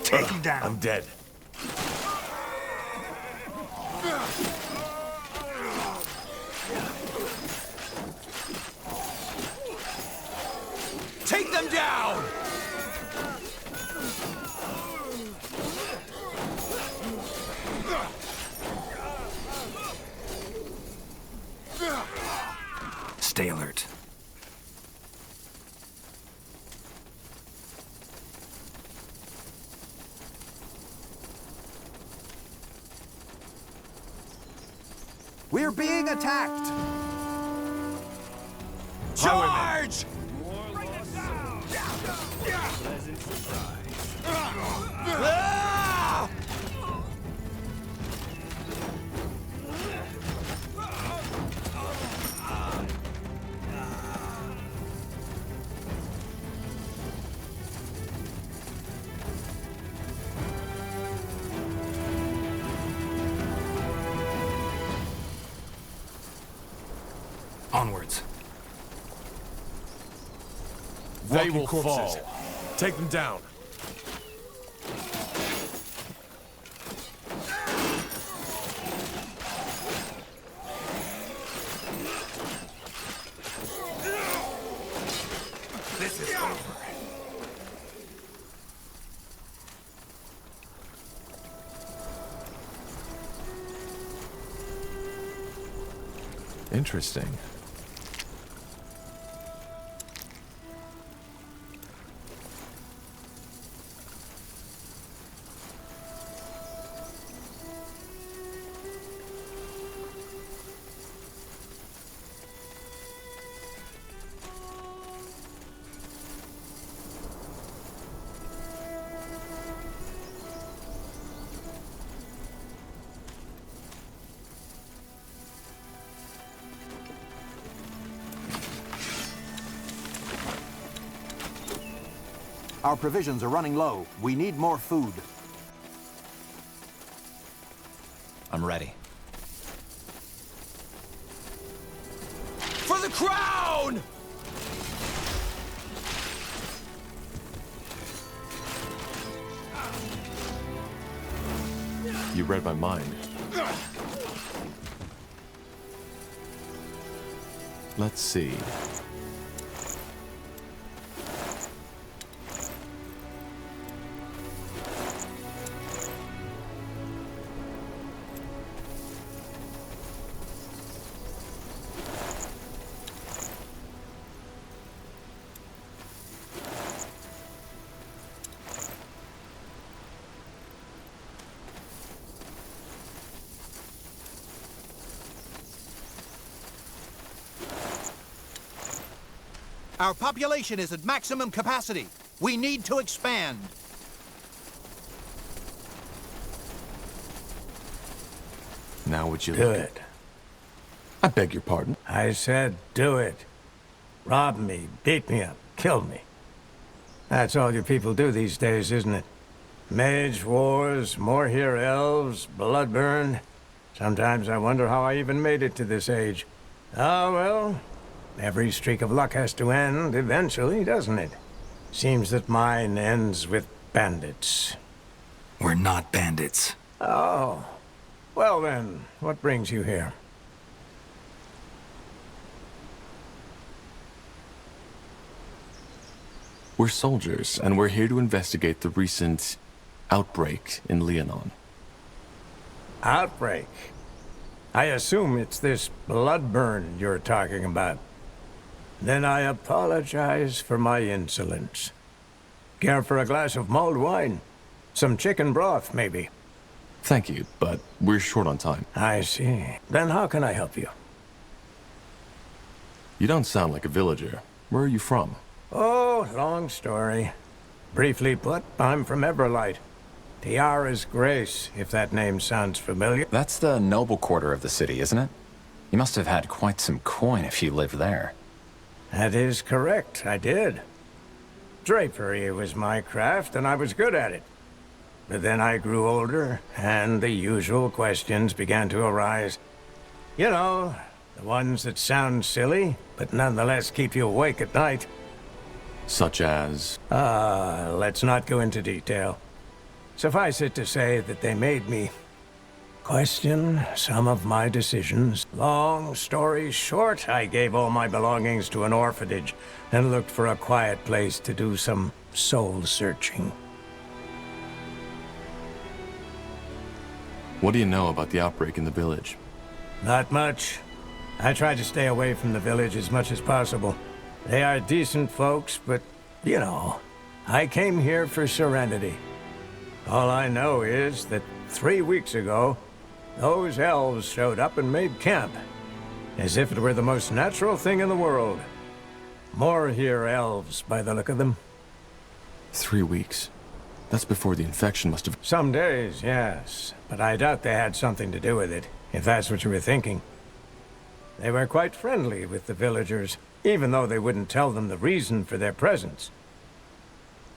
Take him down. I'm dead. Take them down! Stay alert. We're being attacked! Charge! Pleasant surprise. Ah! Onwards. They Walking will corpses. fall. Take them down. This is over. Interesting. Our provisions are running low. We need more food. I'm ready. For the crown! You read my mind. Let's see. Our population is at maximum capacity. We need to expand. Now would you Do look it. I beg your pardon? I said do it. Rob me, beat me up, kill me. That's all you people do these days, isn't it? Mage wars, more here elves, bloodburn. Sometimes I wonder how I even made it to this age. Ah, well, every streak of luck has to end eventually, doesn't it? Seems that mine ends with bandits. We're not bandits. Oh. Well then, what brings you here? We're soldiers, and we're here to investigate the recent outbreak in Liannon. Outbreak? I assume it's this bloodburn you're talking about. Then I apologize for my insolence. Care for a glass of mulled wine? Some chicken broth, maybe? Thank you, but we're short on time. I see. Then how can I help you? You don't sound like a villager. Where are you from? Oh, long story. Briefly put, I'm from Everlight. Tiara's Grace, if that name sounds familiar. That's the noble quarter of the city, isn't it? You must have had quite some coin if you lived there. That is correct, I did. Drapery was my craft, and I was good at it. But then I grew older, and the usual questions began to arise. You know, the ones that sound silly, but nonetheless keep you awake at night. Such as? Let's not go into detail. Suffice it to say that they made me question some of my decisions. Long story short, I gave all my belongings to an orphanage and looked for a quiet place to do some soul-searching. What do you know about the outbreak in the village? Not much. I tried to stay away from the village as much as possible. They are decent folks, but, you know, I came here for serenity. All I know is that 3 weeks ago, those elves showed up and made camp, as if it were the most natural thing in the world. More here elves, by the look of them. 3 weeks? That's before the infection must have... Some days, yes, but I doubt they had something to do with it, if that's what you were thinking. They were quite friendly with the villagers, even though they wouldn't tell them the reason for their presence.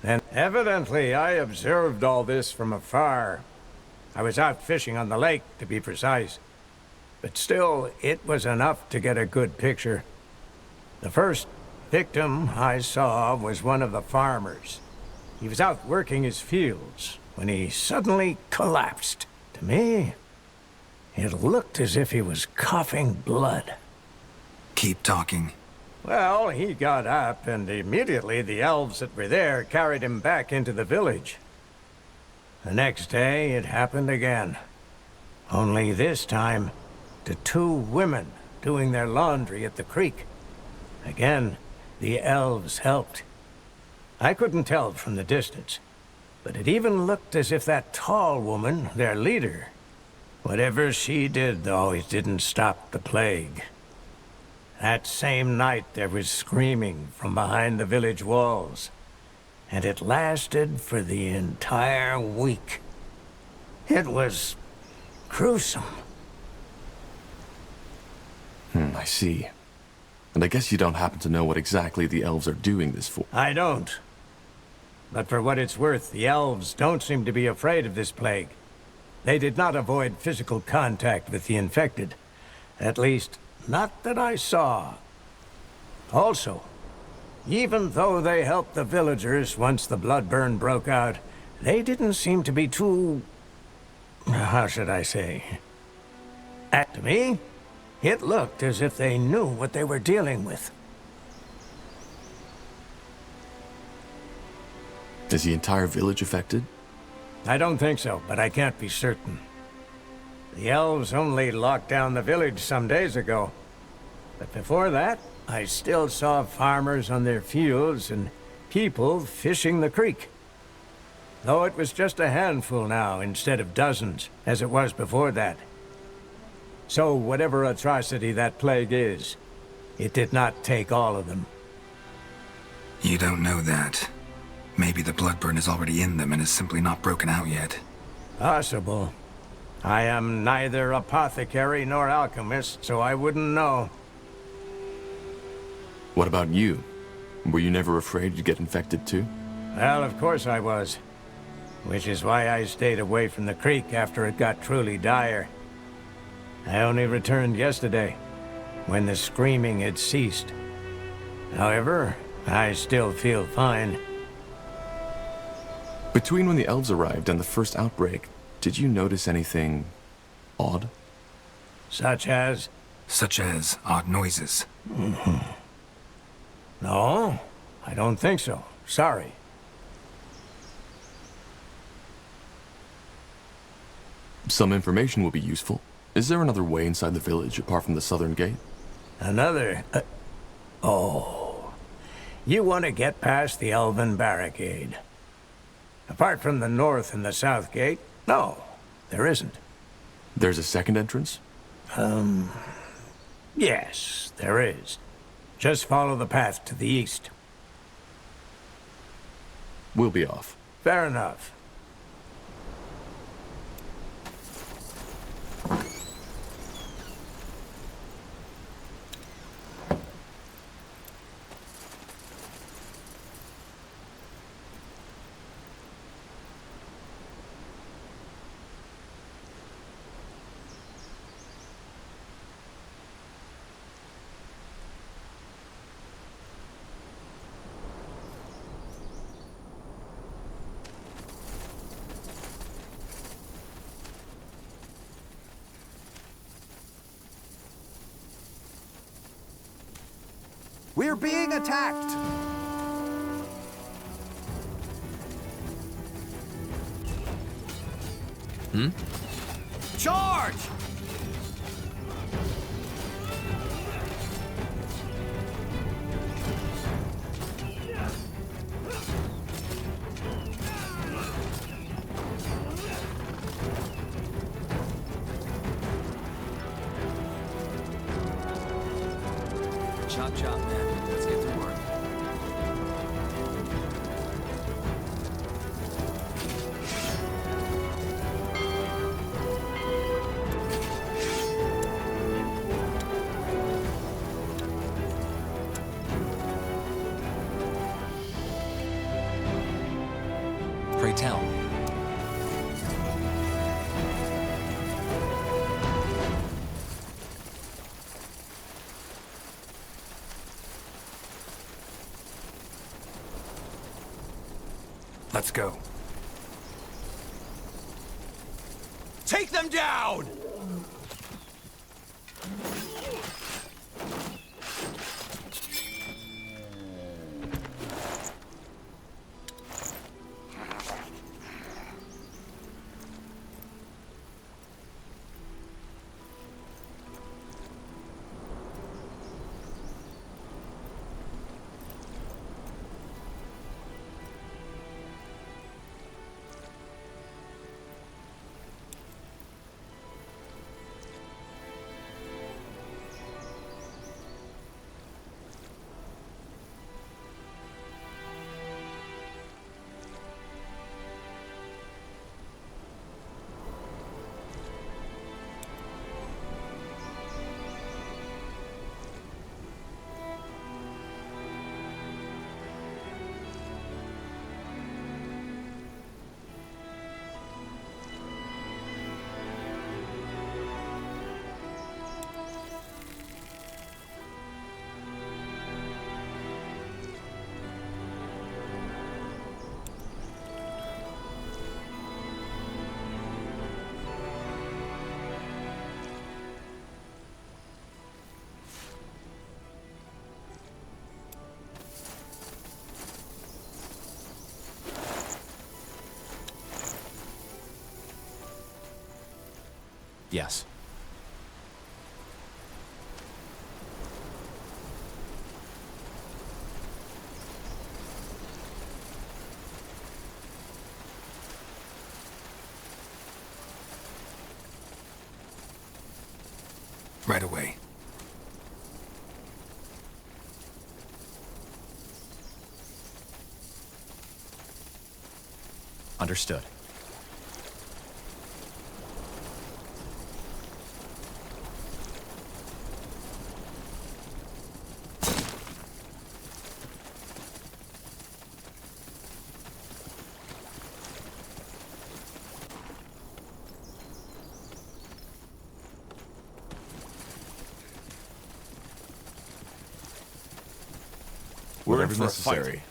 And evidently, I observed all this from afar. I was out fishing on the lake, to be precise. but still, it was enough to get a good picture. The first victim I saw was one of the farmers. He was out working his fields when he suddenly collapsed. To me, it looked as if he was coughing blood. Keep talking. Well, he got up, and immediately the elves that were there carried him back into the village. The next day, it happened again. Only this time, to 2 women doing their laundry at the creek. Again, the elves helped. I couldn't tell from the distance, but it even looked as if that tall woman, their leader, whatever she did, though, it didn't stop the plague. That same night, there was screaming from behind the village walls, and it lasted for the entire week. It was gruesome. I see. And I guess you don't happen to know what exactly the elves are doing this for. I don't. But for what it's worth, the elves don't seem to be afraid of this plague. They did not avoid physical contact with the infected. At least, not that I saw. Also, even though they helped the villagers once the Bloodburn broke out, they didn't seem to be too... how should I say? To me, it looked as if they knew what they were dealing with. Is the entire village affected? I don't think so, but I can't be certain. The elves only locked down the village some days ago. But before that, I still saw farmers on their fields and people fishing the creek. Though it was just a handful now instead of dozens, as it was before that. So whatever atrocity that plague is, it did not take all of them. You don't know that. Maybe the Bloodburn is already in them and is simply not broken out yet. Possible. I am neither apothecary nor alchemist, so I wouldn't know. What about you? Were you never afraid you'd get infected too? Well, of course I was. Which is why I stayed away from the creek after it got truly dire. I only returned yesterday, when the screaming had ceased. However, I still feel fine. Between when the elves arrived and the first outbreak, did you notice anything odd? Such as? Such as odd noises. No, I don't think so. Sorry. Some information will be useful. Is there another way inside the village apart from the southern gate? Another? Oh. You want to get past the elven barricade. Apart from the north and the south gate, no, there isn't. There's a second entrance? Yes, there is. Just follow the path to the east. We'll be off. Fair enough. We're being attacked! Charge! Chop chop, man. Let's get to work. Pray tell. Let's go. Take them down! Yes. Right away. Understood. Whatever's necessary.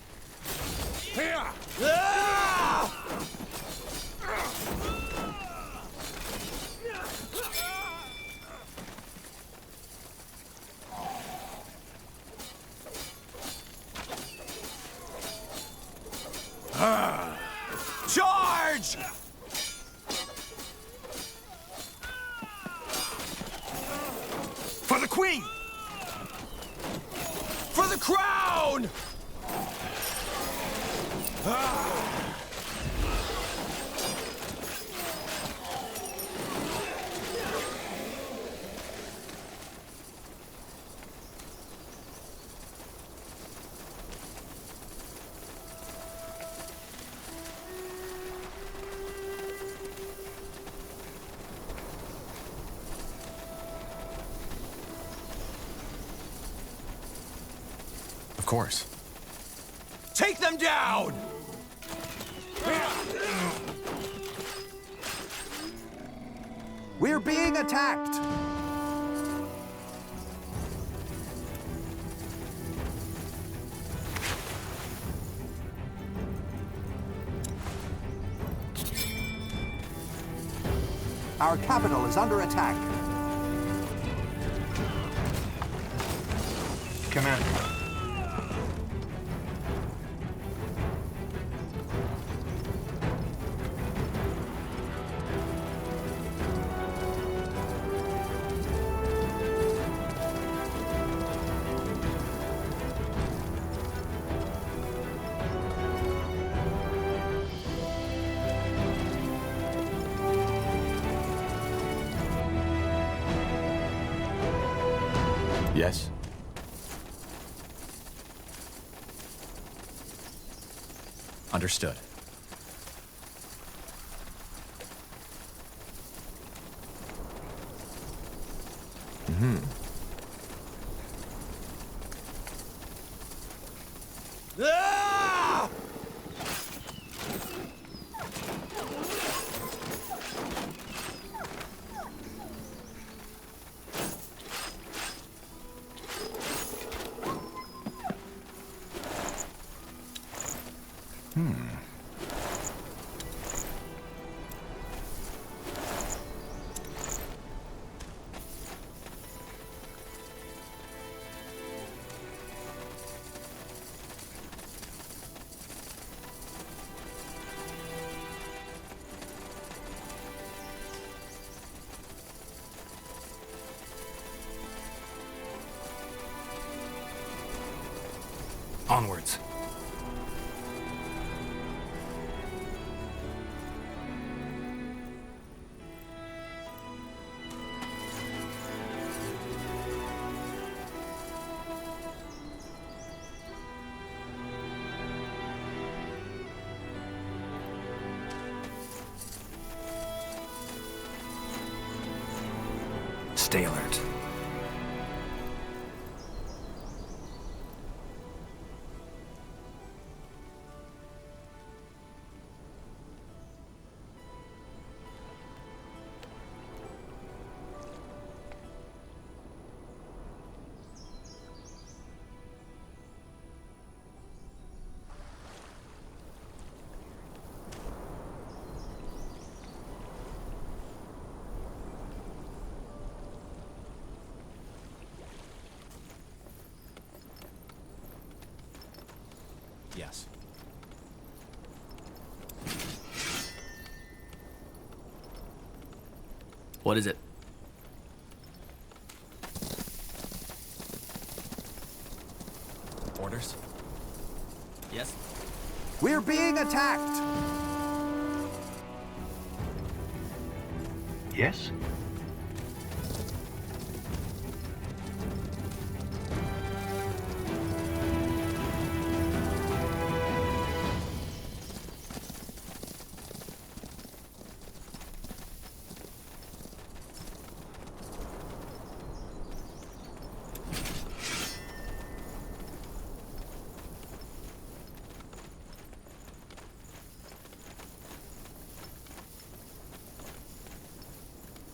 Charge! For the queen! For the crown! Of course. Take them down! We're being attacked! Our capital is under attack. Commander. Yes? Understood. Mm-hmm. Ah! Onwards. Stay alert. Yes. What is it? Orders? Yes? We're being attacked! Yes?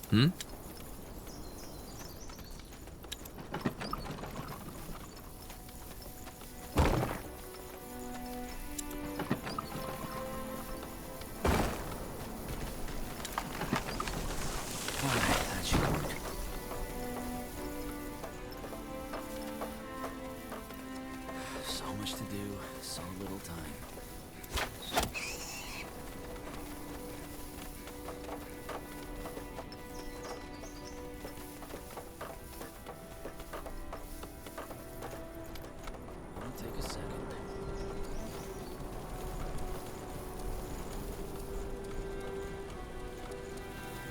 Hmm? That should work. So much to do, so little time. Won't take a second.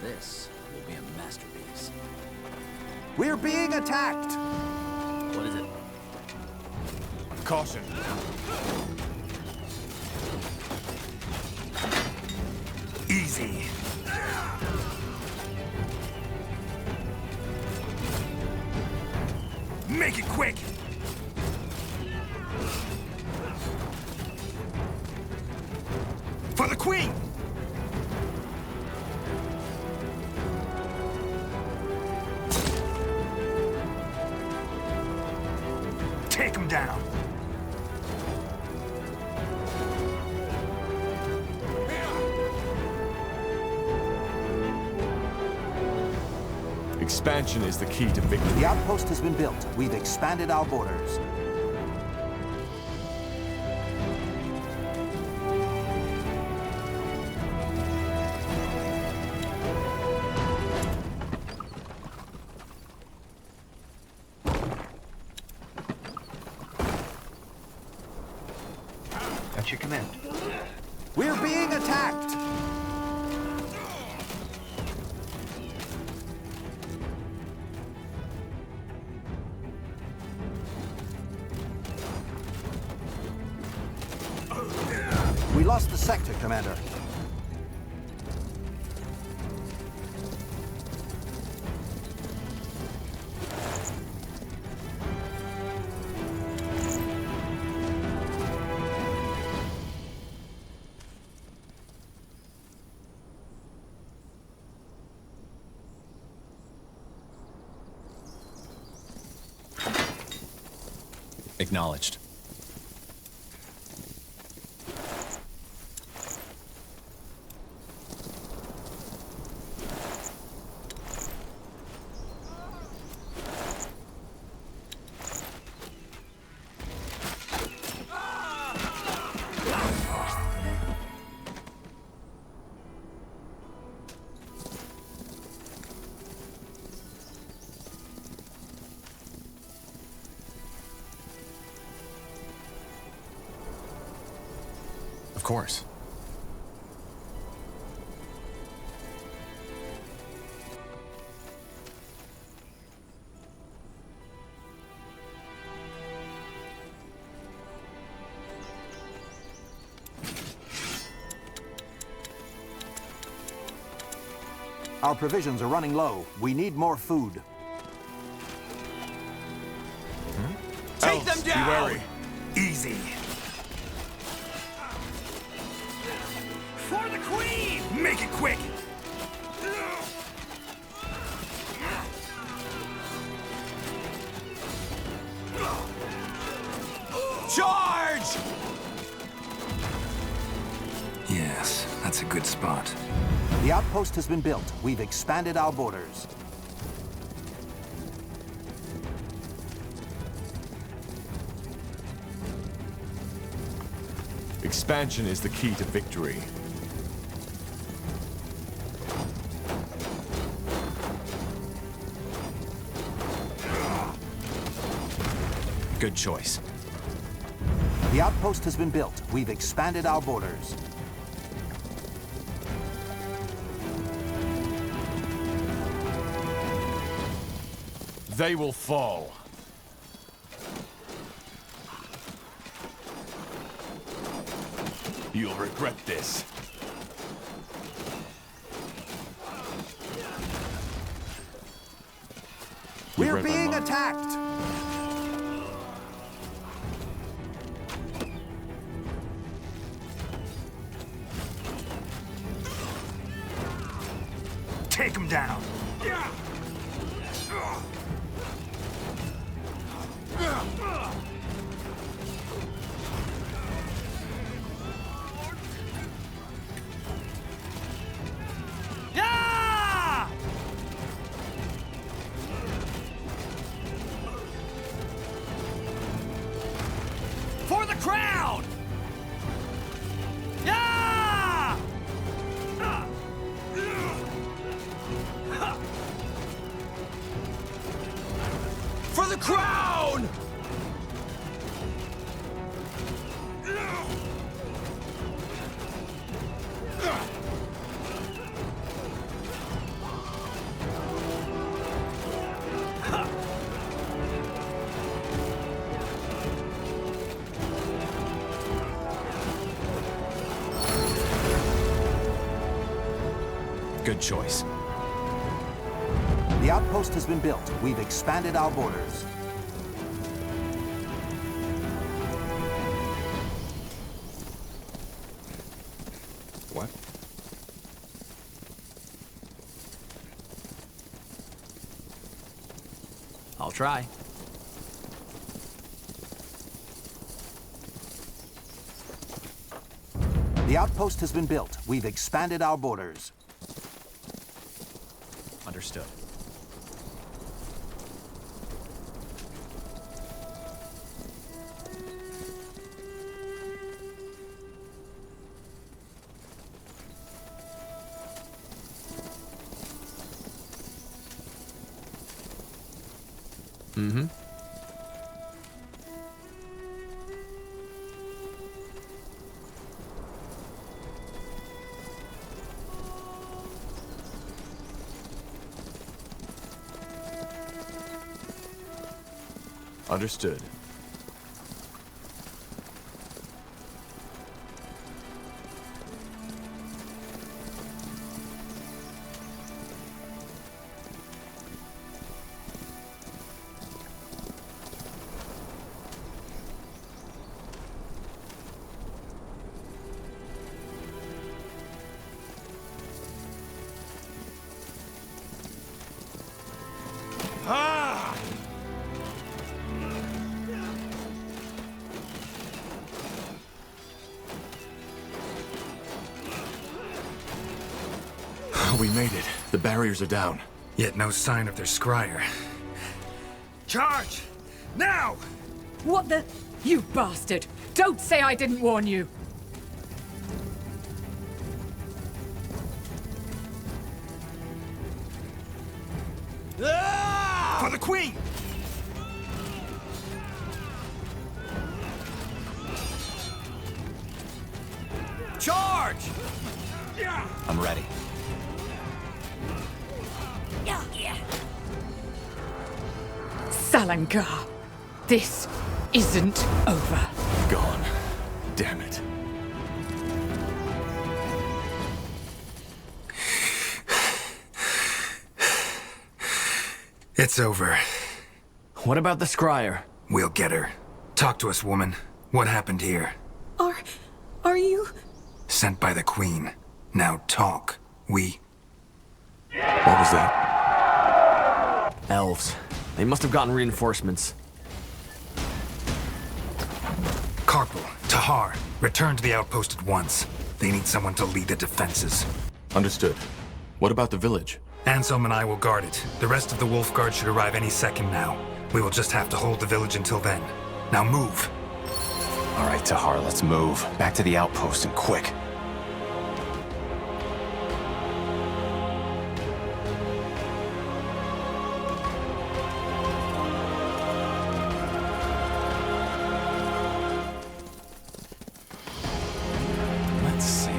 This will be a masterpiece. We're being attacked! What is it? Caution. Easy. Make it quick! For the Queen! Take him down! Expansion is the key to victory. The outpost has been built. We've expanded our borders. At your command. We're being attacked! We lost the sector, Commander. Acknowledged. Of course. Our provisions are running low. We need more food. Take them down! Be wary. Easy. For the Queen! Make it quick! Charge! Yes, that's a good spot. The outpost has been built. We've expanded our borders. Expansion is the key to victory. Good choice. The outpost has been built. We've expanded our borders. They will fall. You'll regret this. We're being attacked! Take him down! For the crown! Yeah! For the crown! Good choice. The outpost has been built. We've expanded our borders. What? I'll try. The outpost has been built. We've expanded our borders. Understood. Mm-hmm. Understood. Ah! We made it. The barriers are down. Yet no sign of their scryer. Charge! Now! What the? You bastard! Don't say I didn't warn you! For the Queen! Charge! I'm ready. Salangar, this isn't over. Gone. Damn it. It's over. What about the scryer? We'll get her. Talk to us, woman. What happened here? Are you... Sent by the Queen. Now talk. What was that? Elves. They must have gotten reinforcements. Corporal, Tahar, return to the outpost at once. They need someone to lead the defenses. Understood. What about the village? Anselm and I will guard it. The rest of the Wolf Guard should arrive any second now. We will just have to hold the village until then. Now move. All right, Tahar, let's move. Back to the outpost and quick. Let's see.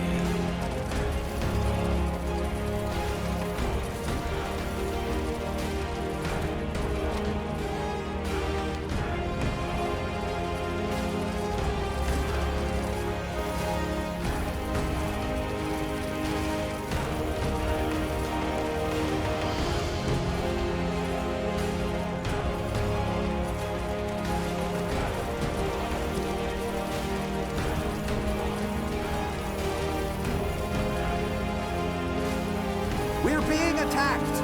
We're being attacked!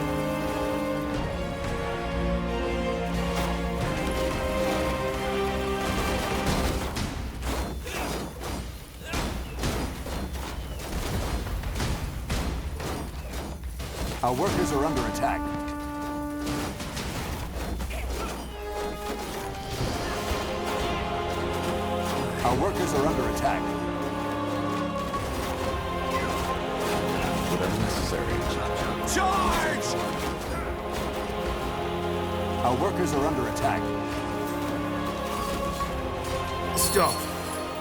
Our workers are under attack. Our workers are under attack. Whatever necessary. Charge! Our workers are under attack. Stop.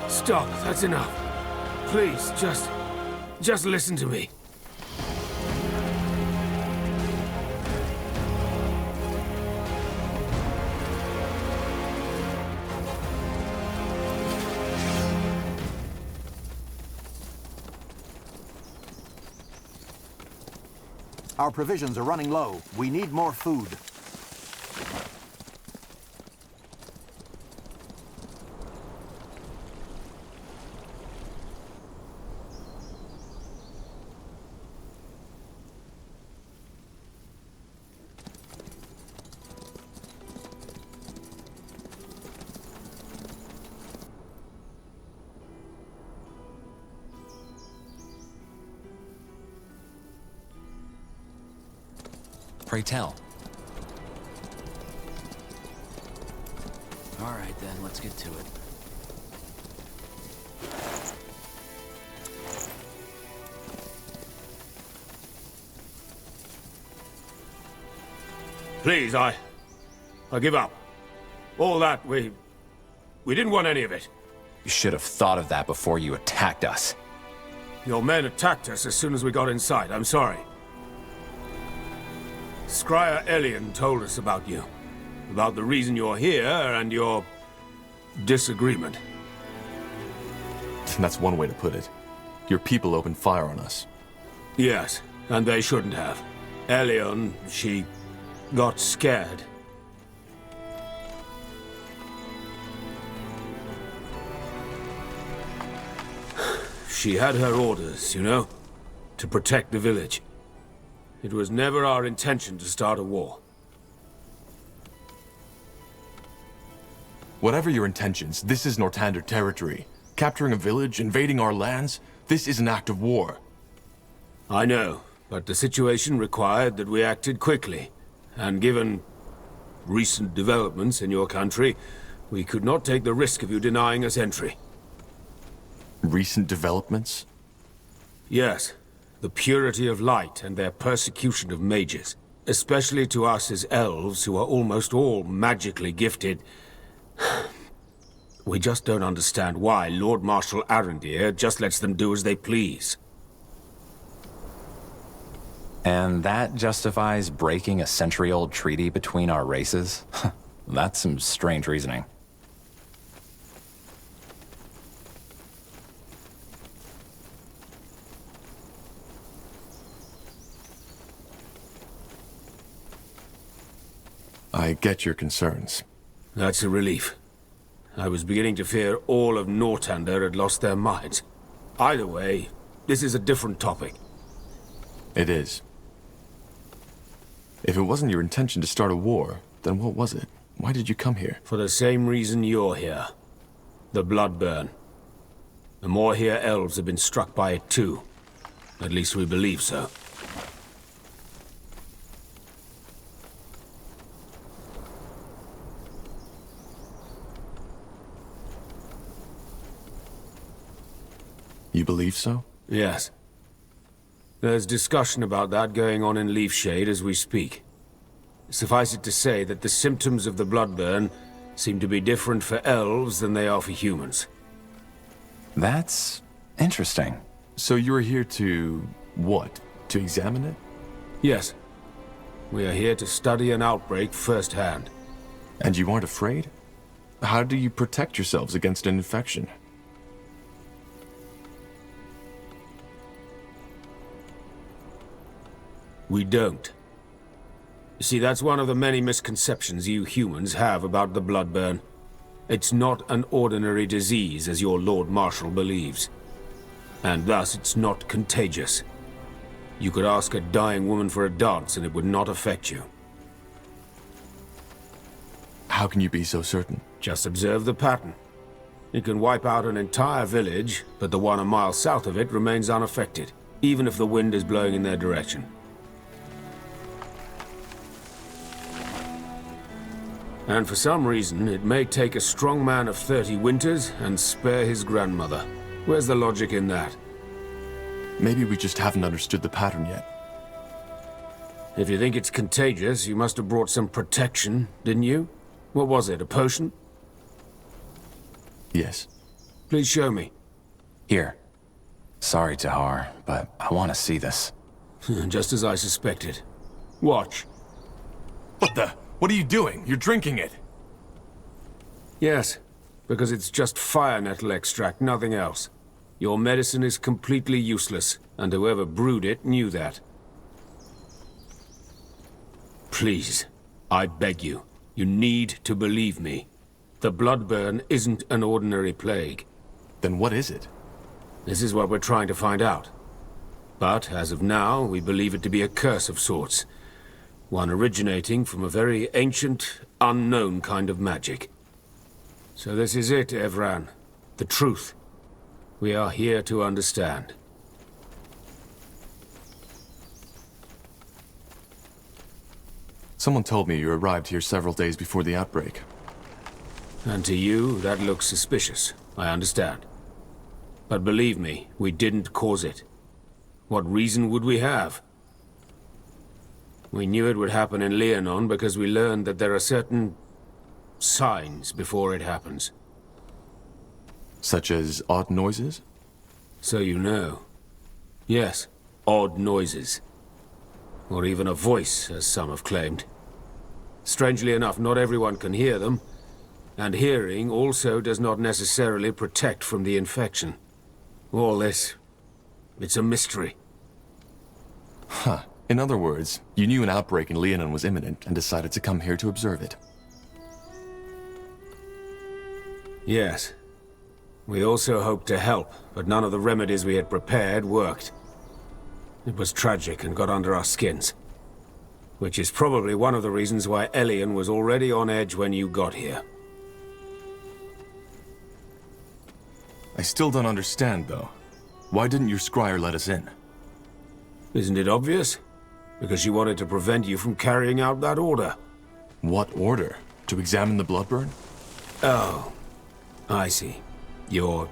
Stop. That's enough. Please, just listen to me. Our provisions are running low. We need more food. Pray tell. All right, then, let's get to it. Please, I give up. All that, we didn't want any of it. You should have thought of that before you attacked us. Your men attacked us as soon as we got inside. I'm sorry. Scryer Liannon told us about you. About the reason you're here and your disagreement. That's one way to put it. Your people opened fire on us. Yes, and they shouldn't have. Liannon, she got scared. She had her orders, you know, to protect the village. It was never our intention to start a war. Whatever your intentions, this is Northander territory. Capturing a village, invading our lands, this is an act of war. I know, but the situation required that we acted quickly. And given recent developments in your country, we could not take the risk of you denying us entry. Recent developments? Yes. The purity of light and their persecution of mages. Especially to us as elves, who are almost all magically gifted. We just don't understand why Lord Marshal Arendir just lets them do as they please. And that justifies breaking a century-old treaty between our races? That's some strange reasoning. I get your concerns. That's a relief. I was beginning to fear all of Nortander had lost their minds. Either way, this is a different topic. It is. If it wasn't your intention to start a war, then what was it? Why did you come here? For the same reason you're here. The Bloodburn. The Moorhere elves have been struck by it too. At least we believe so. You believe so? Yes. There's discussion about that going on in Leafshade as we speak. Suffice it to say that the symptoms of the Bloodburn seem to be different for elves than they are for humans. That's interesting. So you are here to... what? To examine it? Yes. We are here to study an outbreak firsthand. And you aren't afraid? How do you protect yourselves against an infection? We don't. You see, that's one of the many misconceptions you humans have about the Bloodburn. It's not an ordinary disease, as your Lord Marshal believes. And thus, it's not contagious. You could ask a dying woman for a dance, and it would not affect you. How can you be so certain? Just observe the pattern. It can wipe out an entire village, but the one a mile south of it remains unaffected, even if the wind is blowing in their direction. And for some reason, it may take a strong man of 30 winters and spare his grandmother. Where's the logic in that? Maybe we just haven't understood the pattern yet. If you think it's contagious, you must have brought some protection, didn't you? What was it, a potion? Yes. Please show me. Here. Sorry, Tahar, but I want to see this. Just as I suspected. Watch. What the? What are you doing? You're drinking it. Yes, because it's just fire nettle extract, nothing else. Your medicine is completely useless, and whoever brewed it knew that. Please, I beg you, you need to believe me. The Bloodburn isn't an ordinary plague. Then what is it? This is what we're trying to find out. But, as of now, we believe it to be a curse of sorts. One originating from a very ancient, unknown kind of magic. So this is it, Evran. The truth. We are here to understand. Someone told me you arrived here several days before the outbreak. And to you, that looks suspicious. I understand. But believe me, we didn't cause it. What reason would we have? We knew it would happen in Liannon because we learned that there are certain signs before it happens. Such as odd noises? So you know. Yes, odd noises. Or even a voice, as some have claimed. Strangely enough, not everyone can hear them, and hearing also does not necessarily protect from the infection. All this, it's a mystery. Huh. In other words, you knew an outbreak in Liannon was imminent and decided to come here to observe it. Yes. We also hoped to help, but none of the remedies we had prepared worked. It was tragic and got under our skins. Which is probably one of the reasons why Liannon was already on edge when you got here. I still don't understand, though. Why didn't your scryer let us in? Isn't it obvious? Because she wanted to prevent you from carrying out that order. What order? To examine the Bloodburn? Oh, I see. Your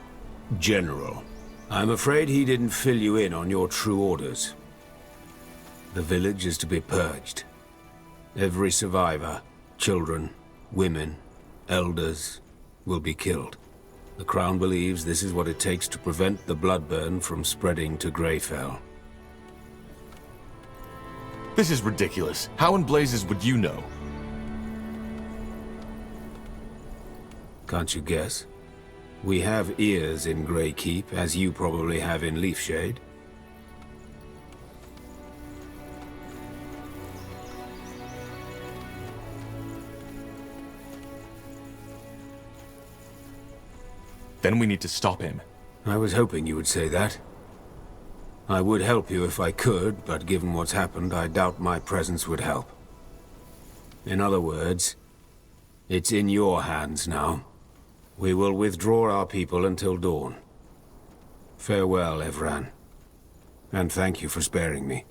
general. I'm afraid he didn't fill you in on your true orders. The village is to be purged. Every survivor, children, women, elders, will be killed. The Crown believes this is what it takes to prevent the bloodburn from spreading to Greyfell. This is ridiculous. How in blazes would you know? Can't you guess? We have ears in Grey Keep, as you probably have in Leafshade. Then we need to stop him. I was hoping you would say that. I would help you if I could, but given what's happened, I doubt my presence would help. In other words, it's in your hands now. We will withdraw our people until dawn. Farewell, Evran. And thank you for sparing me.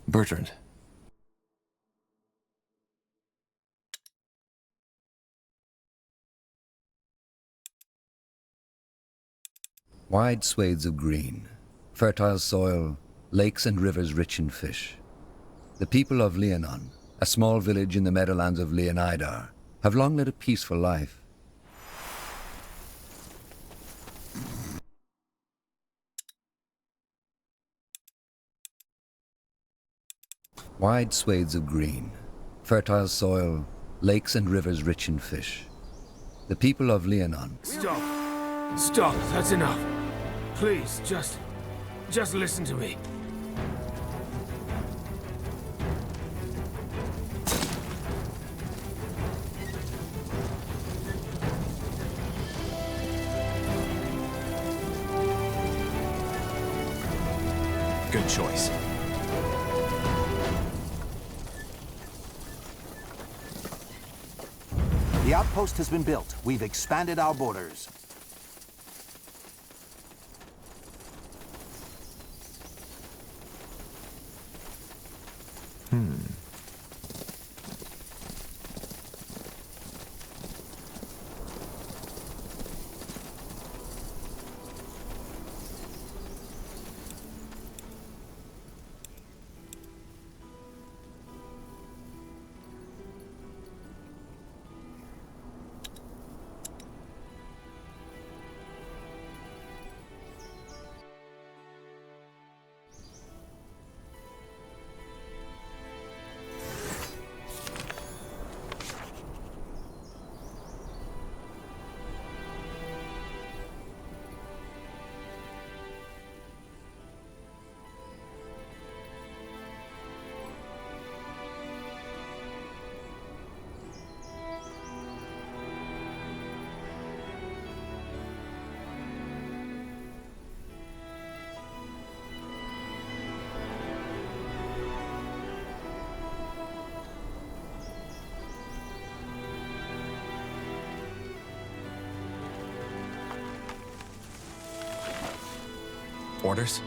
Bertrand. Wide swathes of green, fertile soil, lakes and rivers rich in fish. The people of Liannon, a small village in the meadowlands of Leonidar, have long led a peaceful life. Wide swathes of green, fertile soil, lakes and rivers rich in fish. The people of Liannon... Stop! Stop! That's enough! Please, just listen to me. Good choice. The outpost has been built. We've expanded our borders. Orders?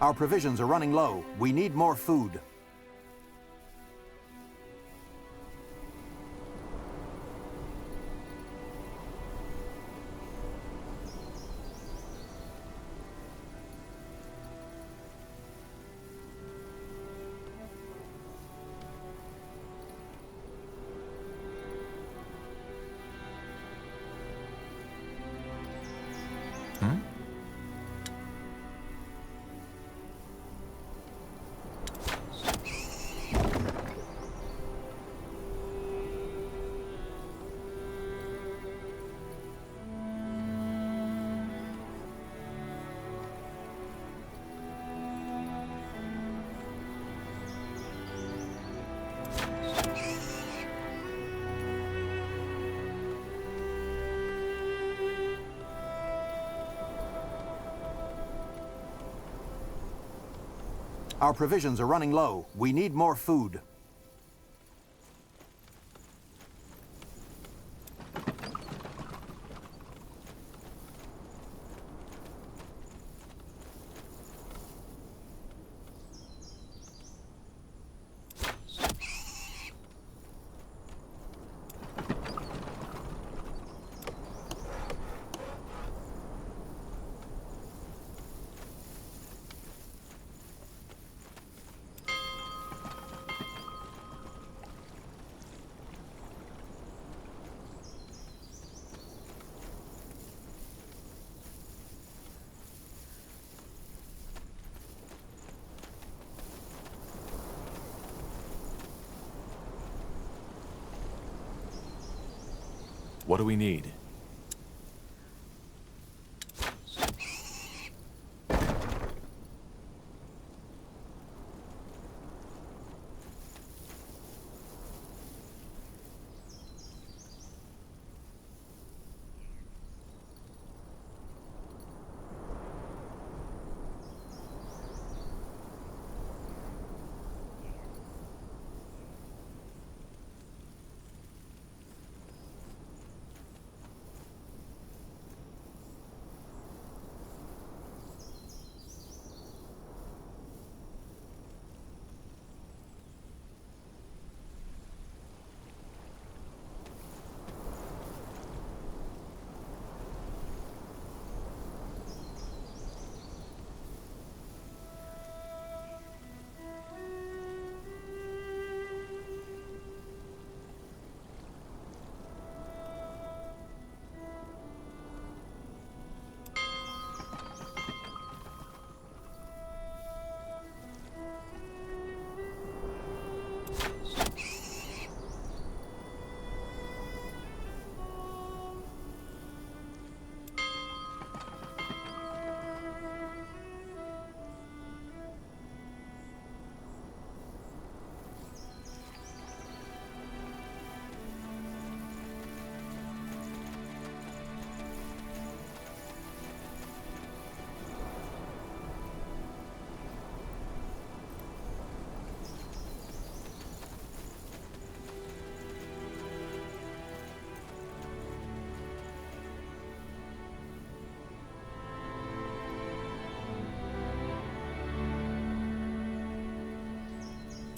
Our provisions are running low. We need more food. Our provisions are running low. We need more food. What do we need?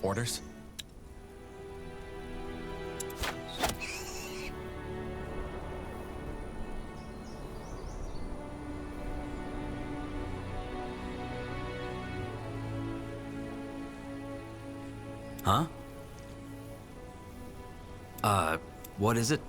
Orders? Huh? What is it?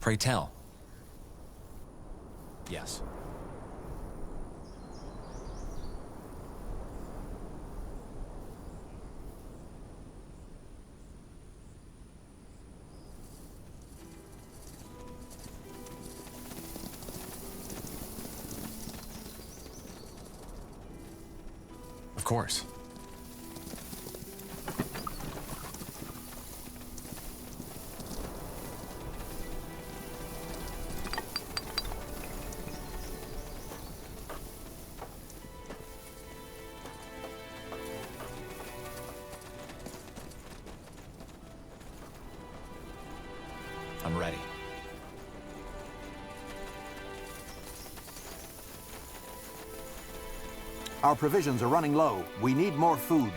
Pray tell. Yes. Of course. I'm ready. Our provisions are running low. We need more food.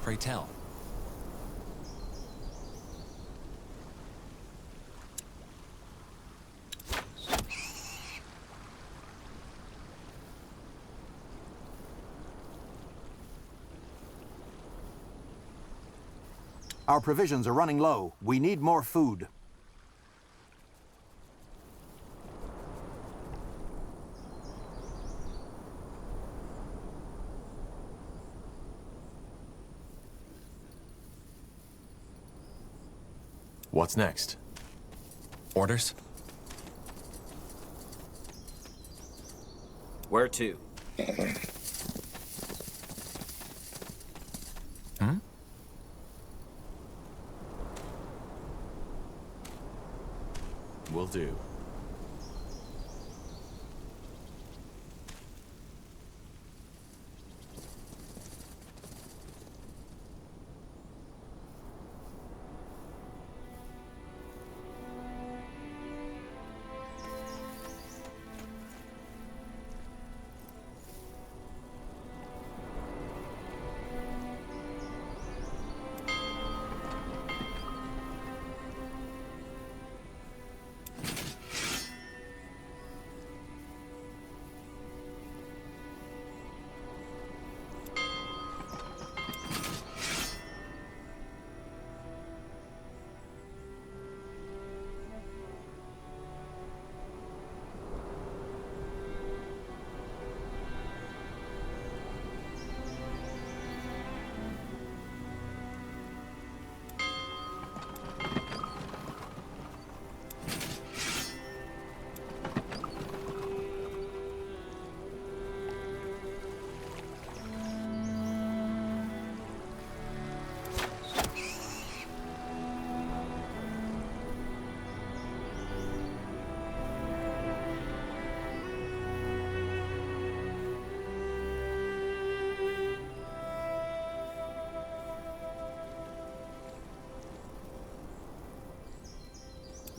Pray tell. Our provisions are running low. We need more food. What's next? Orders? Where to? Hmm? Will do.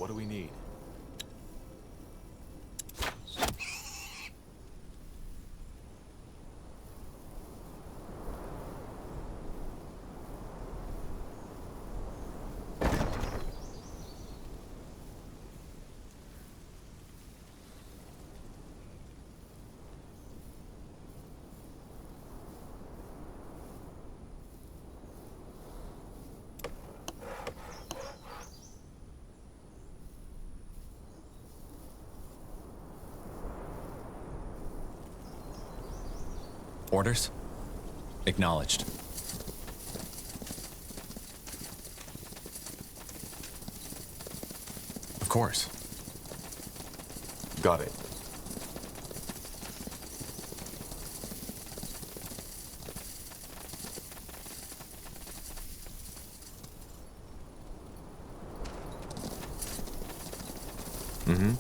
What do we need? Orders? Acknowledged. Of course. Got it. Mm-hmm.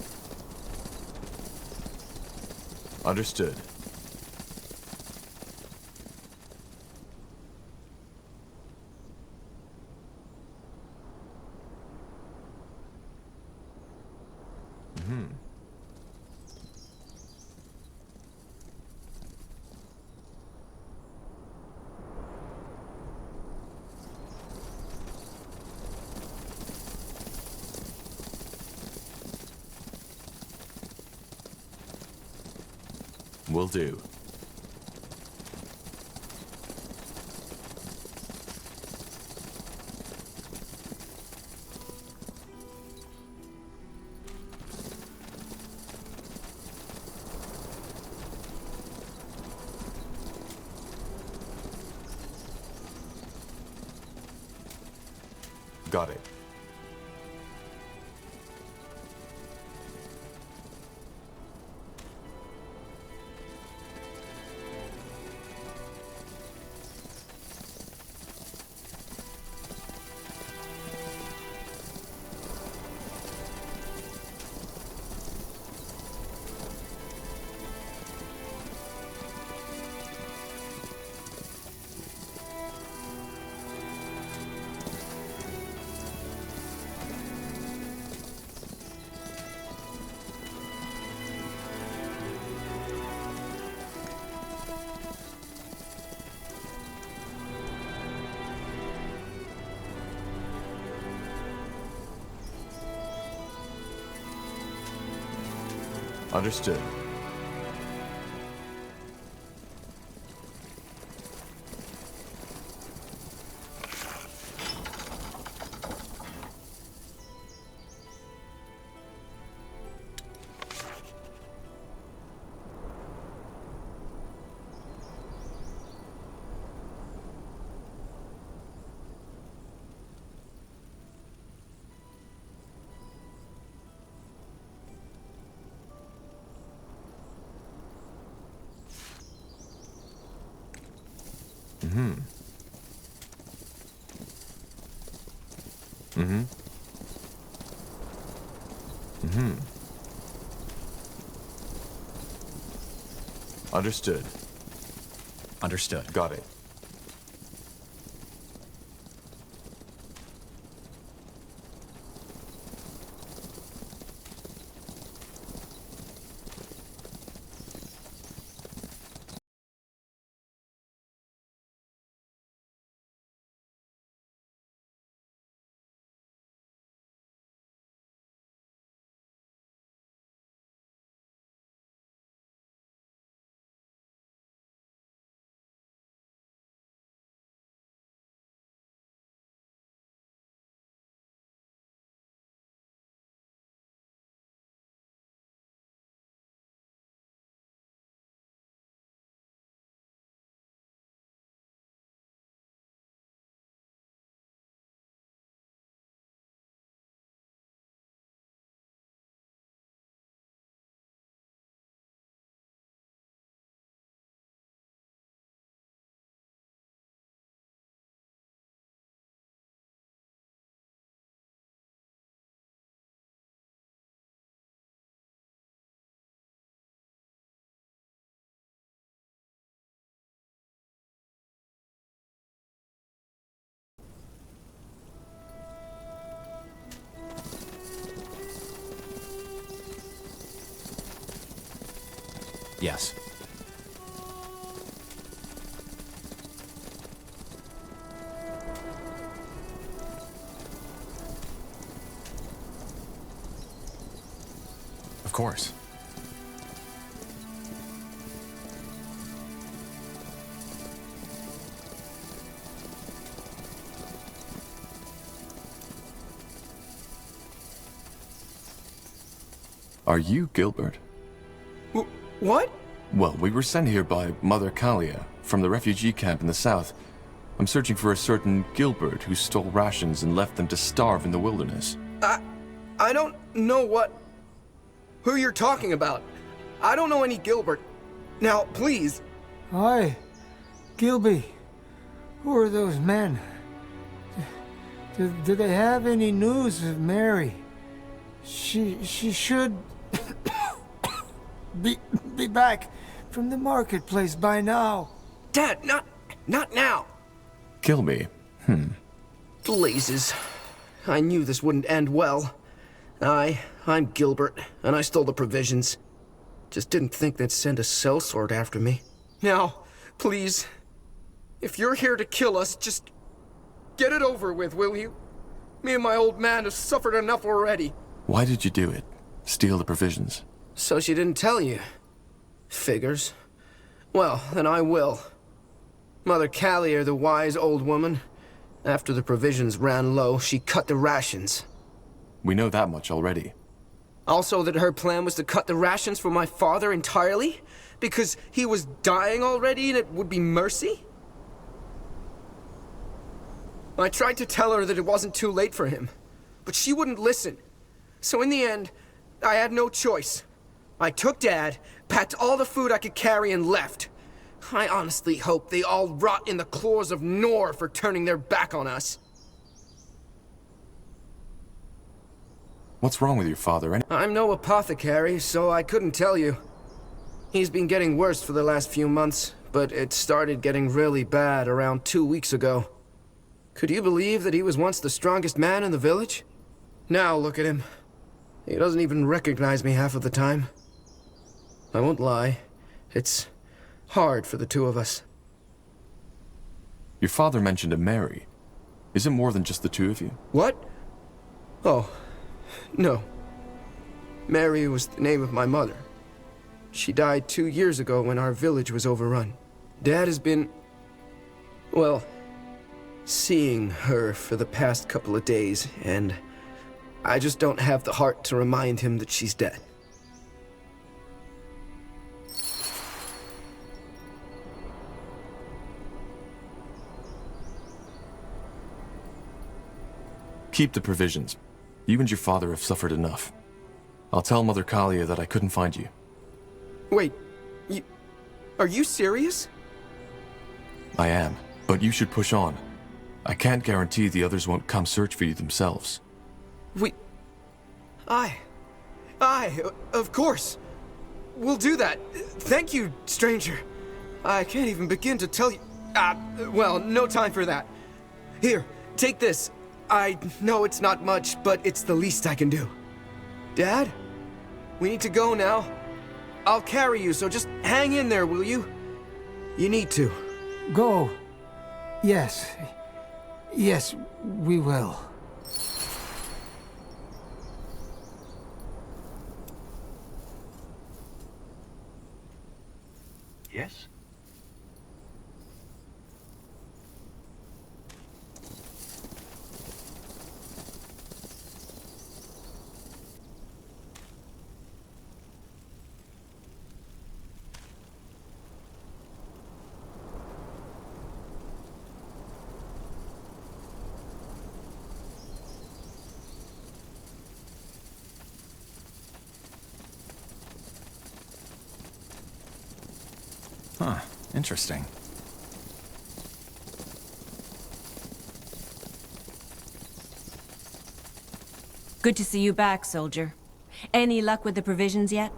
Understood. Mm-hmm. Will do. Got it. Understood. Mm-hmm. Mm-hmm. Mm-hmm. Understood. Understood. Got it. Yes. Of course. Are you Gilbert? What? Well, we were sent here by Mother Kalia from the refugee camp in the south. I'm searching for a certain Gilbert who stole rations and left them to starve in the wilderness. I don't know who you're talking about. I don't know any Gilbert. Now, please. Hi, Gilby. Who are those men? Do they have any news of Mary? She should be back from the marketplace by now. Dad, not now. Gilby? Blazes. I knew this wouldn't end well. I'm Gilbert, and I stole the provisions. Just didn't think they'd send a sellsword after me. Now, please, if you're here to kill us, just get it over with, will you? Me and my old man have suffered enough already. Why did you do it? Steal the provisions? So she didn't tell you. Figures. Well, then I will. Mother Kalia, the wise old woman, after the provisions ran low, she cut the rations. We know that much already. Also that her plan was to cut the rations for my father entirely? Because he was dying already and it would be mercy? I tried to tell her that it wasn't too late for him, but she wouldn't listen. So in the end, I had no choice. I took Dad, packed all the food I could carry and left. I honestly hope they all rot in the claws of Nor for turning their back on us. What's wrong with your father? I'm no apothecary, so I couldn't tell you. He's been getting worse for the last few months, but it started getting really bad around 2 weeks ago. Could you believe that he was once the strongest man in the village? Now look at him. He doesn't even recognize me half of the time. I won't lie. It's hard for the two of us. Your father mentioned a Mary. Is it more than just the two of you? What? Oh, no. Mary was the name of my mother. She died 2 years ago when our village was overrun. Dad has been, well, seeing her for the past couple of days, and I just don't have the heart to remind him that she's dead. Keep the provisions. You and your father have suffered enough. I'll tell Mother Kalia that I couldn't find you. Wait, are you serious? I am, but you should push on. I can't guarantee the others won't come search for you themselves. Of course. We'll do that. Thank you, stranger. I can't even begin to tell you. Well, no time for that. Here, take this. I know it's not much, but it's the least I can do. Dad? We need to go now. I'll carry you, so just hang in there, will you? You need to. Go. Yes. Yes, we will. Yes? Huh, interesting. Good to see you back, soldier. Any luck with the provisions yet?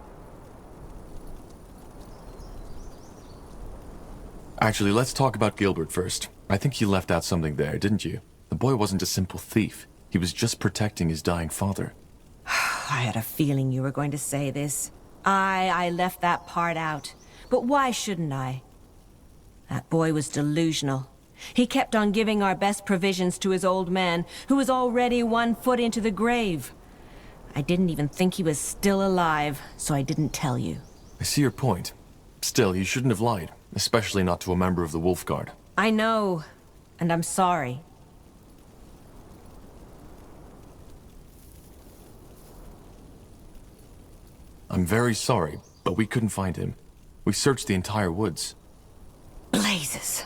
Actually, let's talk about Gilbert first. I think you left out something there, didn't you? The boy wasn't a simple thief. He was just protecting his dying father. I had a feeling you were going to say this. I left that part out. But why shouldn't I? That boy was delusional. He kept on giving our best provisions to his old man, who was already 1 foot into the grave. I didn't even think he was still alive, so I didn't tell you. I see your point. Still, you shouldn't have lied, especially not to a member of the Wolf Guard. I know, and I'm sorry. I'm very sorry, but we couldn't find him. We searched the entire woods. Blazes.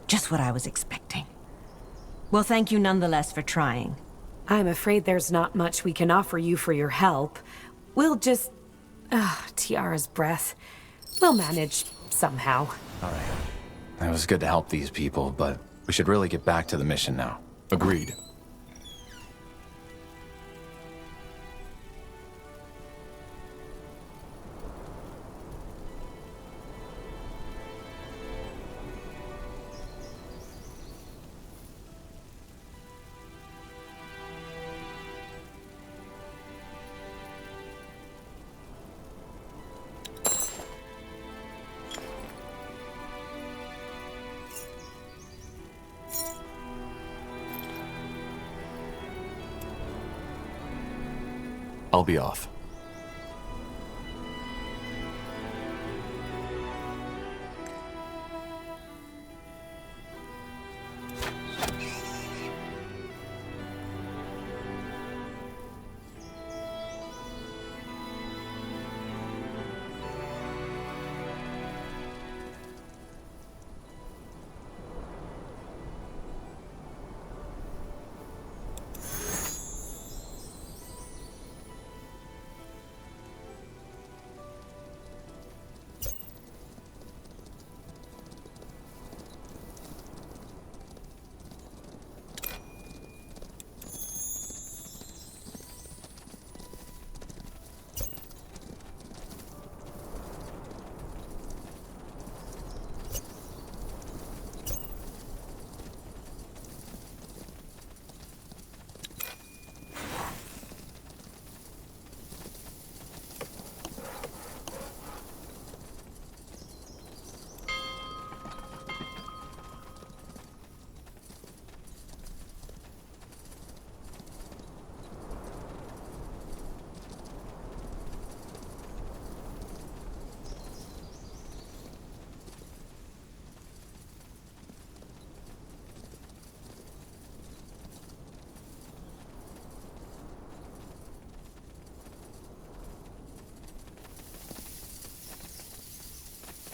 Just what I was expecting. Well, thank you nonetheless for trying. I'm afraid there's not much we can offer you for your help. We'll just... Tiara's breath. We'll manage somehow. All right. It was good to help these people, but we should really get back to the mission now. Agreed. I'll be off.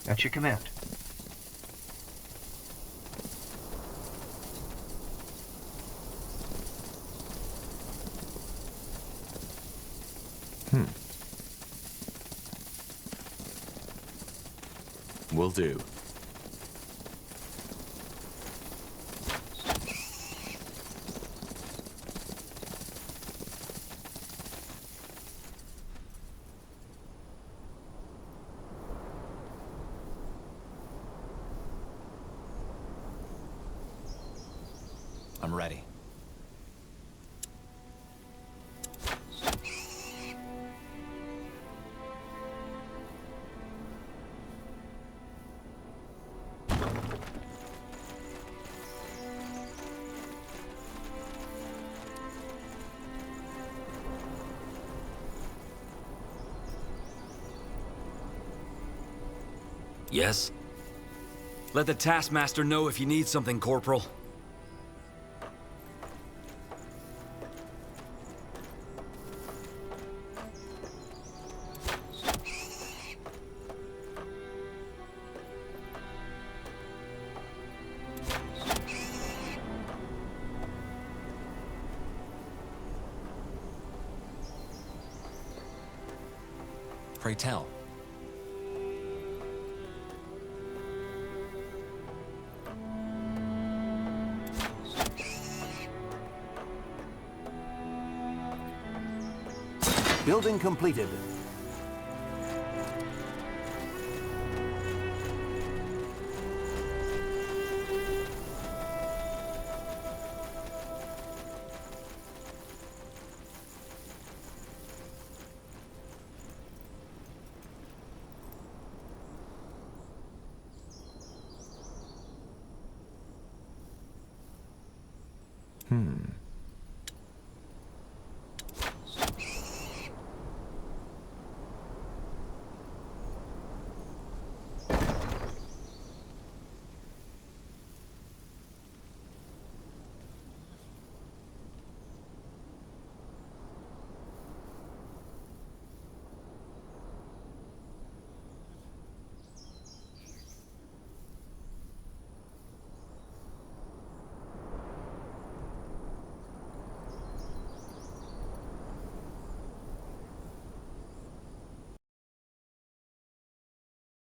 At your command. Will do. I'm ready. Yes? Let the Taskmaster know if you need something, Corporal. Pray tell. Building completed.